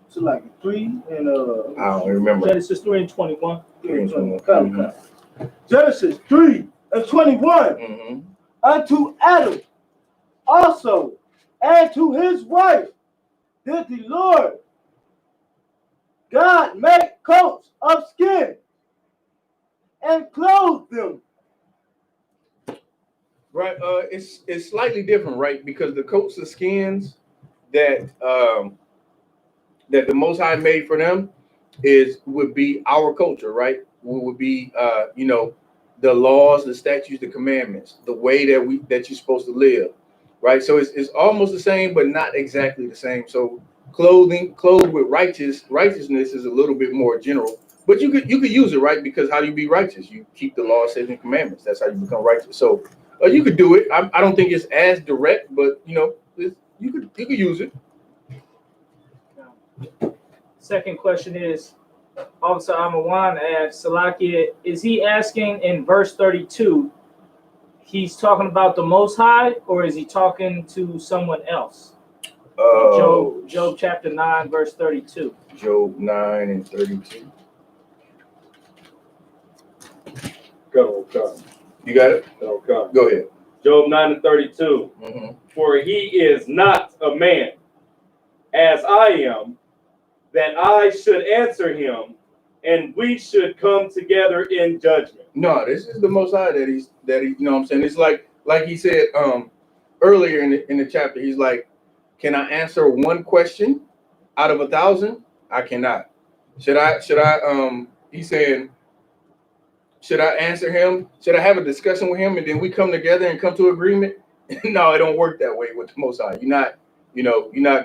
So like 3 and I don't remember. Genesis 3 and 21. 3 and 21. Mm-hmm. Genesis 3 and 21. Mm-hmm. Unto Adam also and to his wife did the Lord God make coats of skin and clothe them. Right. It's slightly different, right? Because the coats of skins that the Most High made for them would be our culture, right? Would be the laws, the statutes, the commandments, the way that you're supposed to live, right? So it's almost the same, but not exactly the same. So clothed with righteousness is a little bit more general, but you could use it, right? Because how do you be righteous? You keep the law, statutes, and commandments. That's how you become righteous. So you could do it. I don't think it's as direct, but you could use it. Second question is, Officer Amawan asks, Salakia, is he asking in verse 32, he's talking about the Most High, or is he talking to someone else? Job chapter 9, verse 32. Job 9 and 32. Go. You got it? Okay. Go ahead. Job 9 and 32. Mm-hmm. For he is not a man, as I am, that I should answer him, and we should come together in judgment. No, this is the Most High that he, you know what I'm saying? It's like he said earlier in the chapter, he's like, can I answer one question out of 1,000? I cannot. Should I he's saying, should I answer him? Should I have a discussion with him and then we come together and come to agreement? No, it don't work that way with the Most High. You're not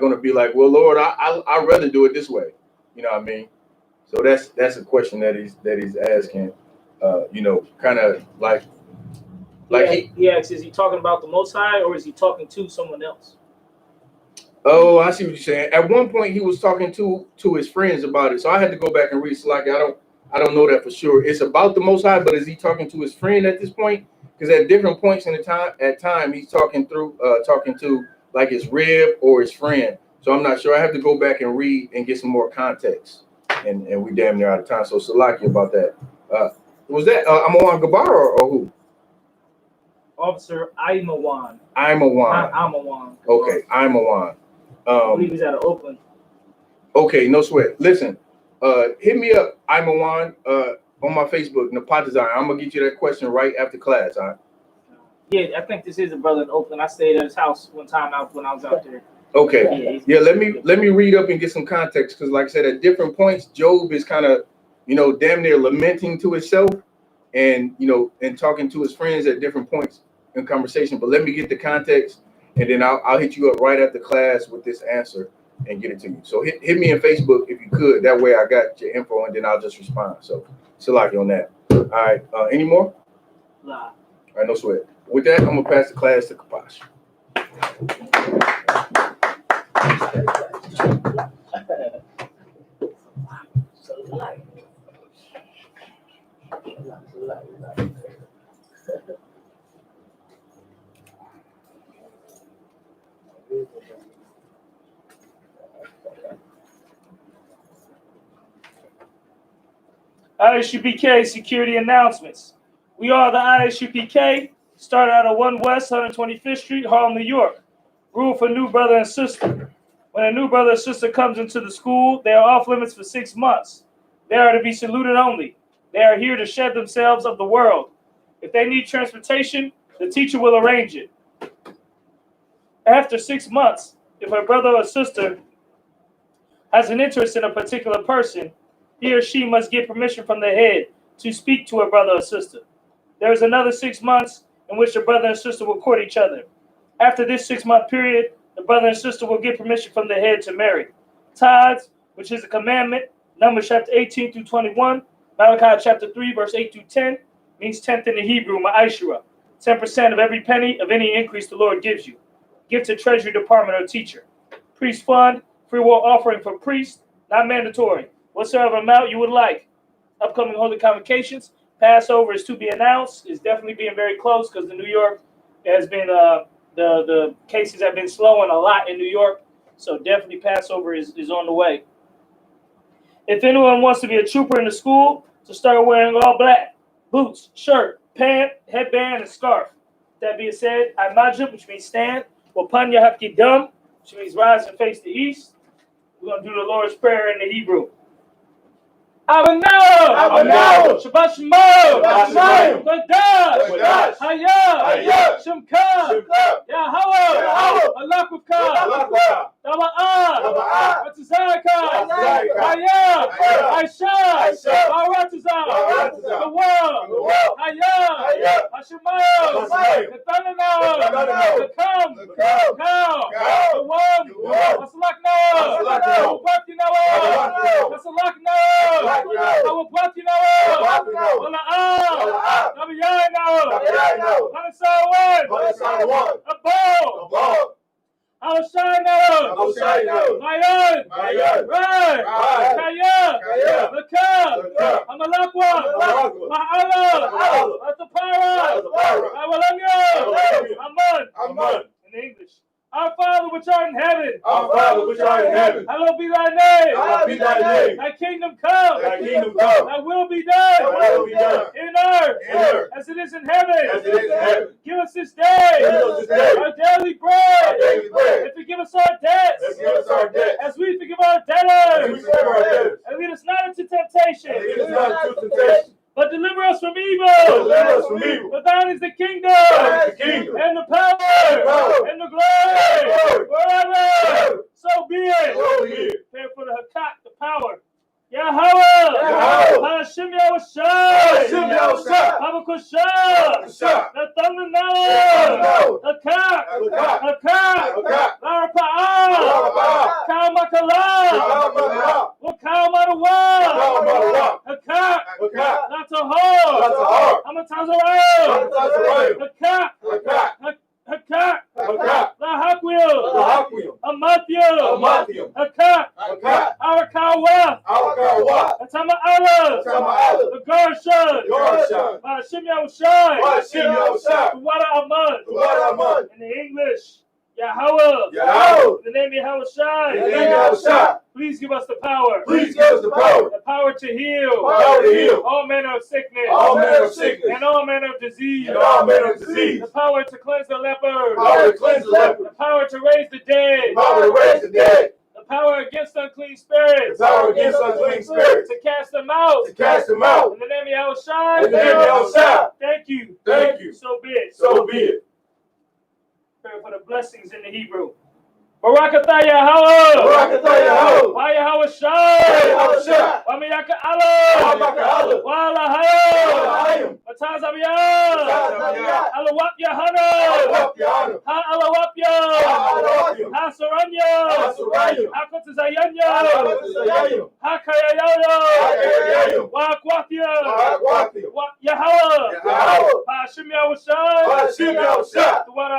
going to be like, well, Lord, I'd rather do it this way. You know what I mean? So that's a question that he's asking. Kind of like he asks, is he talking about the Most High, or is he talking to someone else? Oh, I see what you're saying. At one point, he was talking to his friends about it, so I had to go back and read. Like I don't know that for sure. It's about the Most High, but is he talking to his friend at this point? Because at different points in the time, he's talking to like his rib or his friend. So I'm not sure. I have to go back and read and get some more context. And we damn near out of time. So Salaki about that. Was that Amawan Gabar or who? Officer Imawan. Imawan. Okay, Imawan. I believe he's out of Oakland. Okay, no sweat. Listen, hit me up, Imawan, on my Facebook, Napatazan. I'm gonna get you that question right after class. All right? Yeah, I think this is a brother in Oakland. I stayed at his house one time when I was out there. Okay. Yeah, let me read up and get some context, because like I said, at different points, Job is kind of, damn near lamenting to himself, and and talking to his friends at different points in conversation. But let me get the context, and then I'll hit you up right after class with this answer and get it to you. So hit me on Facebook if you could. That way I got your info, and then I'll just respond. So Salaki on that. All right. Any more? Nah. All right, no sweat. With that, I'm gonna pass the class to Kapash. I.S.U.P.K. security announcements. We are the I.S.U.P.K. Started out at 1 West 125th Street, Harlem, New York. Rule for new brother and sister. When a new brother or sister comes into the school, they are off limits for 6 months. They are to be saluted only. They are here to shed themselves of the world. If they need transportation, the teacher will arrange it. After 6 months, if a brother or sister has an interest in a particular person, he or she must get permission from the head to speak to a brother or sister. There is another 6 months in which the brother and sister will court each other. After this 6-month period, the brother and sister will get permission from the head to marry. Tithes, which is a commandment, Numbers chapter 18 through 21, Malachi chapter 3, verse 8 through 10, means 10th in the Hebrew, ma'ashra, 10% of every penny of any increase the Lord gives you. Give to Treasury Department or teacher. Priest fund, free will offering for priests, not mandatory. Whatsoever amount you would like. Upcoming holy convocations. Passover is to be announced. It's definitely being very close because in New York has been the cases have been slowing a lot in New York. So definitely Passover is on the way. If anyone wants to be a trooper in the school, to start wearing all black, boots, shirt, pant, headband, and scarf. That being said, Imajib, which means stand, GEN.YAHANNA, which means rise and face the east. We're going to do the Lord's Prayer in the Hebrew. Abano! Shabbat Shemot! Kodash! Hayah! Shemka! Yahweh! Alakuvka! Taba'ah! Ratazaka! Hayah! Aisha! Baratazah! The world! Hayah! Hashemah! Nethanana! The come! The one! Hasalakna! Hasalakna! Hasalakna! Our Platinum! Wala Nabiyano! Hanasawan! Abo! Our Shino! Mayan! Rai! Kaya! Laka! Amalakwa! Ma'ala! Atapara! Awalamya! Aman! In English. Our Father which art in heaven. Hallowed be thy name. Thy kingdom come. Thy will be done. In earth. As it is in heaven. Give us this day. Our daily bread. And forgive us our debts. As we forgive our debtors. And lead us not into temptation. But deliver us from evil. For thine is the kingdom. And the power. And the glory. Forever. So be it. Pray for the Hakak, the power. Yahweh. Hashem Yahushai. Habakushah. Nathanael. Hakak. Larapa'ah. Kalmakala. Wakalmatawa. Hakak. Natahor. Hamatazarael. Hakak. Lahakwil. Amathiel. Hakak. Arakawa. Atama'ala. The Gershon. Hashem Yahushai. Wada Aman. In the English. Yahweh. In the name of Yahushai. Please give us the power. The power to heal. All manner of sickness. And all manner of disease. The power to cleanse the leper. The power to raise the dead. The power against unclean spirits. The power against unclean spirits. To cast them out. To cast them out. In the name of Yahushua. In the name of Yahushua. Thank you. Thank you. So be it. So be it. Pray for the blessings in the Hebrew. Barakatah Yahweh. Barakatah Yahweh. Wa Yahushua. Wa Miyaka Allah. Wa Alahayim. Matazabiyah. Alawap Yahanna. Ha Alawapya. Ha Saranya. Ha Kotazayanya. Ha Kayayaya. Wa Akwafia. Wa Yahweh. Ha Hashem Yahushua. Duwara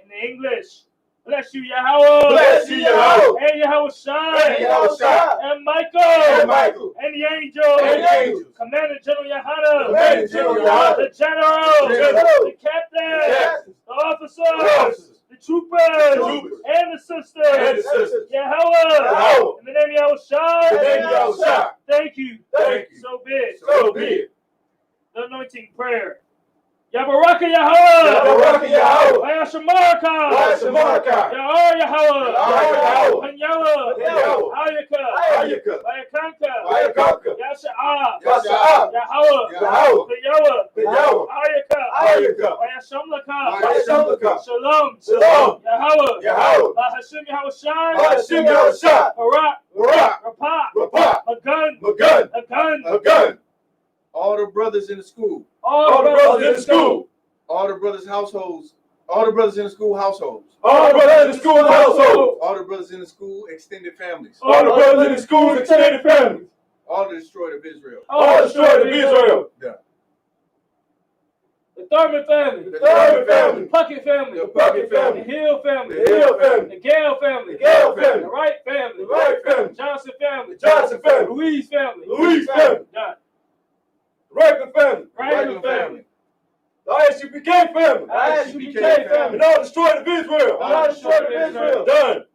in the English. Bless you, Yahweh. Bless you, Yahweh. And Yahushua. And Yahushua. And Michael. And Michael. And the angels. And the angels. Commander General Yahanna. Commander General Yahanna. The general. The captain. The officers. The troopers. And the sisters. Yahweh. In the name of Yahushua. In the name of Yahushua. Thank you. Thank you. So be it. So be it. The anointing prayer. Yabaraka Yahweh. Yabaraka Yahweh. Vayashamaraka. Vayashamaraka. Yahweh Yahweh. Yahweh. Yahweh. Yahweh. Ayaka. Ayaka. Vayakanka. Vayakanka. Yasha'ah. Yasha'ah. Yahweh. Yahweh. Yahweh. Yahweh. Ayaka. Ayaka. Vayashamlaka. Vayashamlaka. Shalom. Shalom. Yahweh. Yahweh. Hashem Yahushua. Hashem Yahushua. Barak. Barak. Rapat. Rapat. Magun. Magun. A gun. A gun. All the brothers in the school. All the brothers in the school. All the brothers' households. All the brothers in the school households. All the brothers in the school household. All the brothers in the school extended families. All the brothers in the school extended families. All the destroyed of Israel. All destroyed of Israel. Yeah. The Thurman family. The Thurman family. The Puckett family. The Puckett family. The Hill family. The Hill family. The Gale family. The Gale family. The Wright family. The Wright family. Johnson family. The Johnson family. Louise family. Louise family. John. Rifle family. Rifle family. The I.S.U.P.K. family. I.S.U.P.K. family. And all destroyed of Israel. All destroyed of Israel. Done.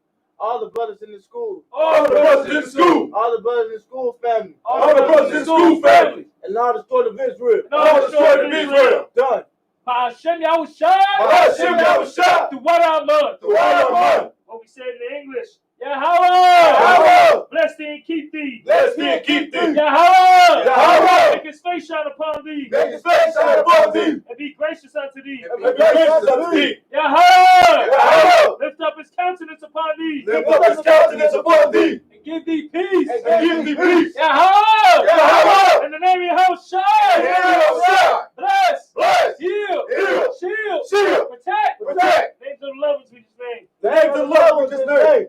All the brothers in the school. All the brothers in the school. All the brothers in the school family. All the brothers in the school family. And all the destroyed of Israel. All destroyed of Israel. Done. Hashem Yahushua. Hashem Yahushua. To what our month. To what our month. What we said in English. Yahweh. Yahweh. Bless thee and keep thee. Bless thee and keep thee. Yahweh. Yahweh. Make his face shine upon thee. Make his face shine upon thee. And be gracious unto thee. And be gracious unto thee. Yahweh. Yahweh. Lift up his countenance upon thee. Lift up his countenance upon thee. And give thee peace. And give thee peace. Yahweh. Yahweh. In the name of Yahushua. In the name of Yahushua. Bless. Bless. Heal. Heal. Shield. Shield. Protect. Protect. Names of the lovers we just named. The name of the Lord was his name.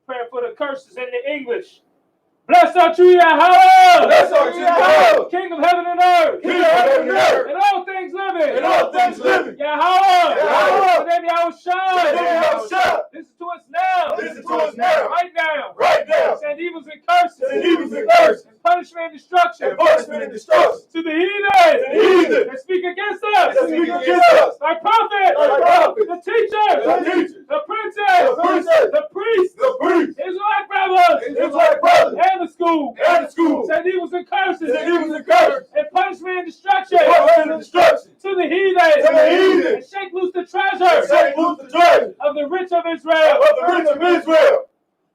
Prayer for the curses in the English. Bless our true Yahweh. Bless our true Yahweh. King of heaven and earth. King of heaven and earth. And all things living. And all things living. Yahweh. Yahweh. In the name of Yahushua. In the name of Yahushua. Listen to us now. Listen to us now. Right now. Right now. Send evils and curses. Send evils and curses. And punishment and destruction. And punishment and destruction. To the heathen. To the heathen. That speak against us. That speak against us. Thy prophets. Thy prophets. The teachers. The teachers. The princes. The princes. The priests. The priests. Israelite brothers. Israelite brothers. And the school. And the school. Send evils and curses. Send evils and curses. And punishment and destruction. And punishment and destruction. To the heathen. To the heathen. And shake loose the treasure. Shake loose the treasure. Of the rich of Israel. Of the rich of Israel.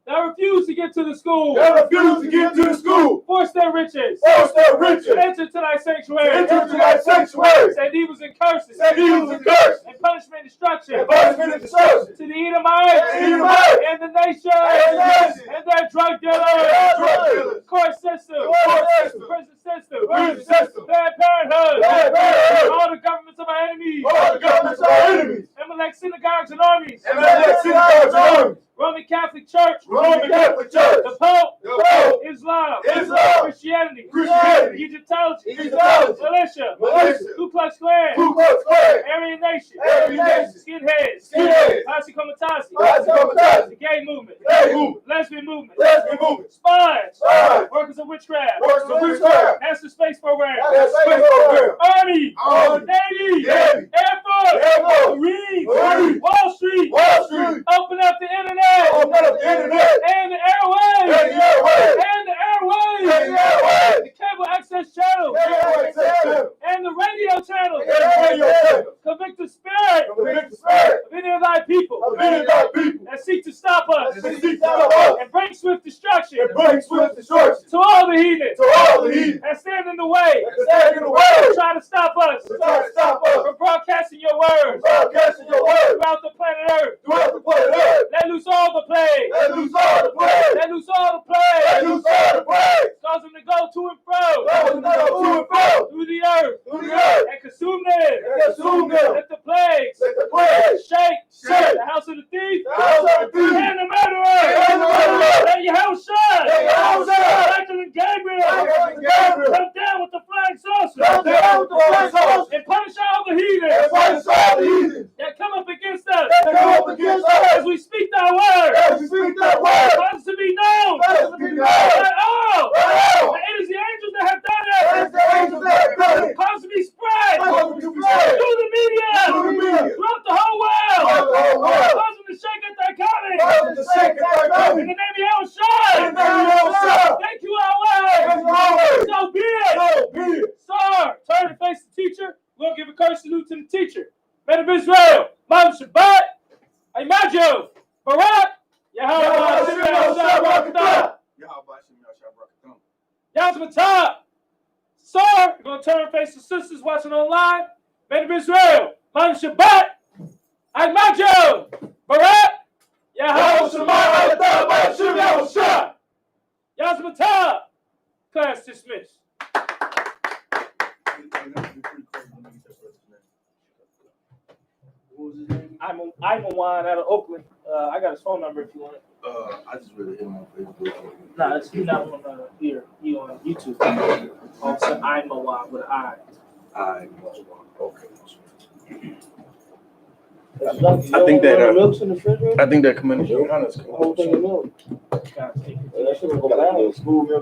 That refuse to get to the school. They refuse to get to the school. Force their riches. Force their riches. Enter to thy sanctuary. Enter to thy sanctuary. Send evils and curses. Send evils and curses. And punishment and destruction. And punishment and destruction. To the Edomites. And the Edomites. And the nation. And the nation. And their drug dealers. And drug dealers. Court system. Court system. Prison system. Prison system. Planned Parenthood. Planned Parenthood. All the governments of our enemies. All the governments of our enemies. Amalek synagogues and armies. Amalek synagogues and armies. Roman Catholic Church. Roman Catholic Church. The Pope. The Pope. Islam. Islam. Christianity. Christianity. Egyptology. Egyptology. Militia. Militia. Ku Klux Klan. Ku Klux Klan. Aryan Nation. Aryan Nation. Skinheads. Skinheads. Posse Comitatus. Posse Comitatus. The gay movement. Gay movement. Lesbian movement. Lesbian movement. Spies. Spies. Workers of witchcraft. Workers of witchcraft. Master Space Program. That's space program. Army. Army. Navy. Navy. Air Force. Air Force. Marines. Marines. Wall Street. Wall Street. Open up the internet. Open up the internet. And the airwaves. And the airwaves. And the airwaves. And the airwaves. The cable access channel. And the radio channel. And the radio channel. Convict the spirit. Convict the spirit. Of any of thy people. Of any of thy people. That seek to stop take swift destruction. To all the heathen To all the heathen that stand in the way, that stand in the way, try to stop us try to stop us from broadcasting your words broadcasting your word throughout the planet Earth. throughout the planet Earth. Let loose all the plagues. Let loose all the plagues. Let loose all the Let plagues. loose all the plagues. Cause them to go to and fro Let them go to and fro through the earth through the earth and consume them. and consume them. Let the plagues Let the plagues shake shake the house of the thief the house of the thief and the murderer. and the murderer. Let your house shine. Let your house shine. Michael and Gabriel. Michael and Gabriel. Come down with the flying saucer Come down with the flying saucer and punish all the heathens and punish all the heathens that come up against us that come up against us as we speak thy word. as we speak that word. Cause it to be known Let us be known. that all Oh, that it is the angels that have done as it. the angels that have done it. Cause it to be spread Let us be spread through the media through the media. throughout the whole world. Throughout the whole world. Cause them to shake at thy coming. Cause them to shake at thy coming. In the name of Yahushua. In the name of Yahushua. Thank you, Yahweh. Thank you, Yahweh. So be it. So be it. Sir, turn and face the teacher. We'll give a courtesy salute to the teacher. Men of Israel, Mount Shabbat, Imajo, Barak, Yahweh, Shabbat, Yazmatah. Sir, we're going to turn and face the sisters watching online. Men of Israel, Mount Shabbat, Imajo, Barak, Yahweh, Shabbat, Yazmatah. Class dismissed. I'm a wine out of Oakland. I got his phone number if you want it. I just really hit him on Facebook. Nah, he's not on here. He on YouTube. Also, I'm a wine with an I. Okay. I think that, milk's in the refrigerator. I think that community honors. Whole thing of milk. Gotta take it. That shit was going down. School milk.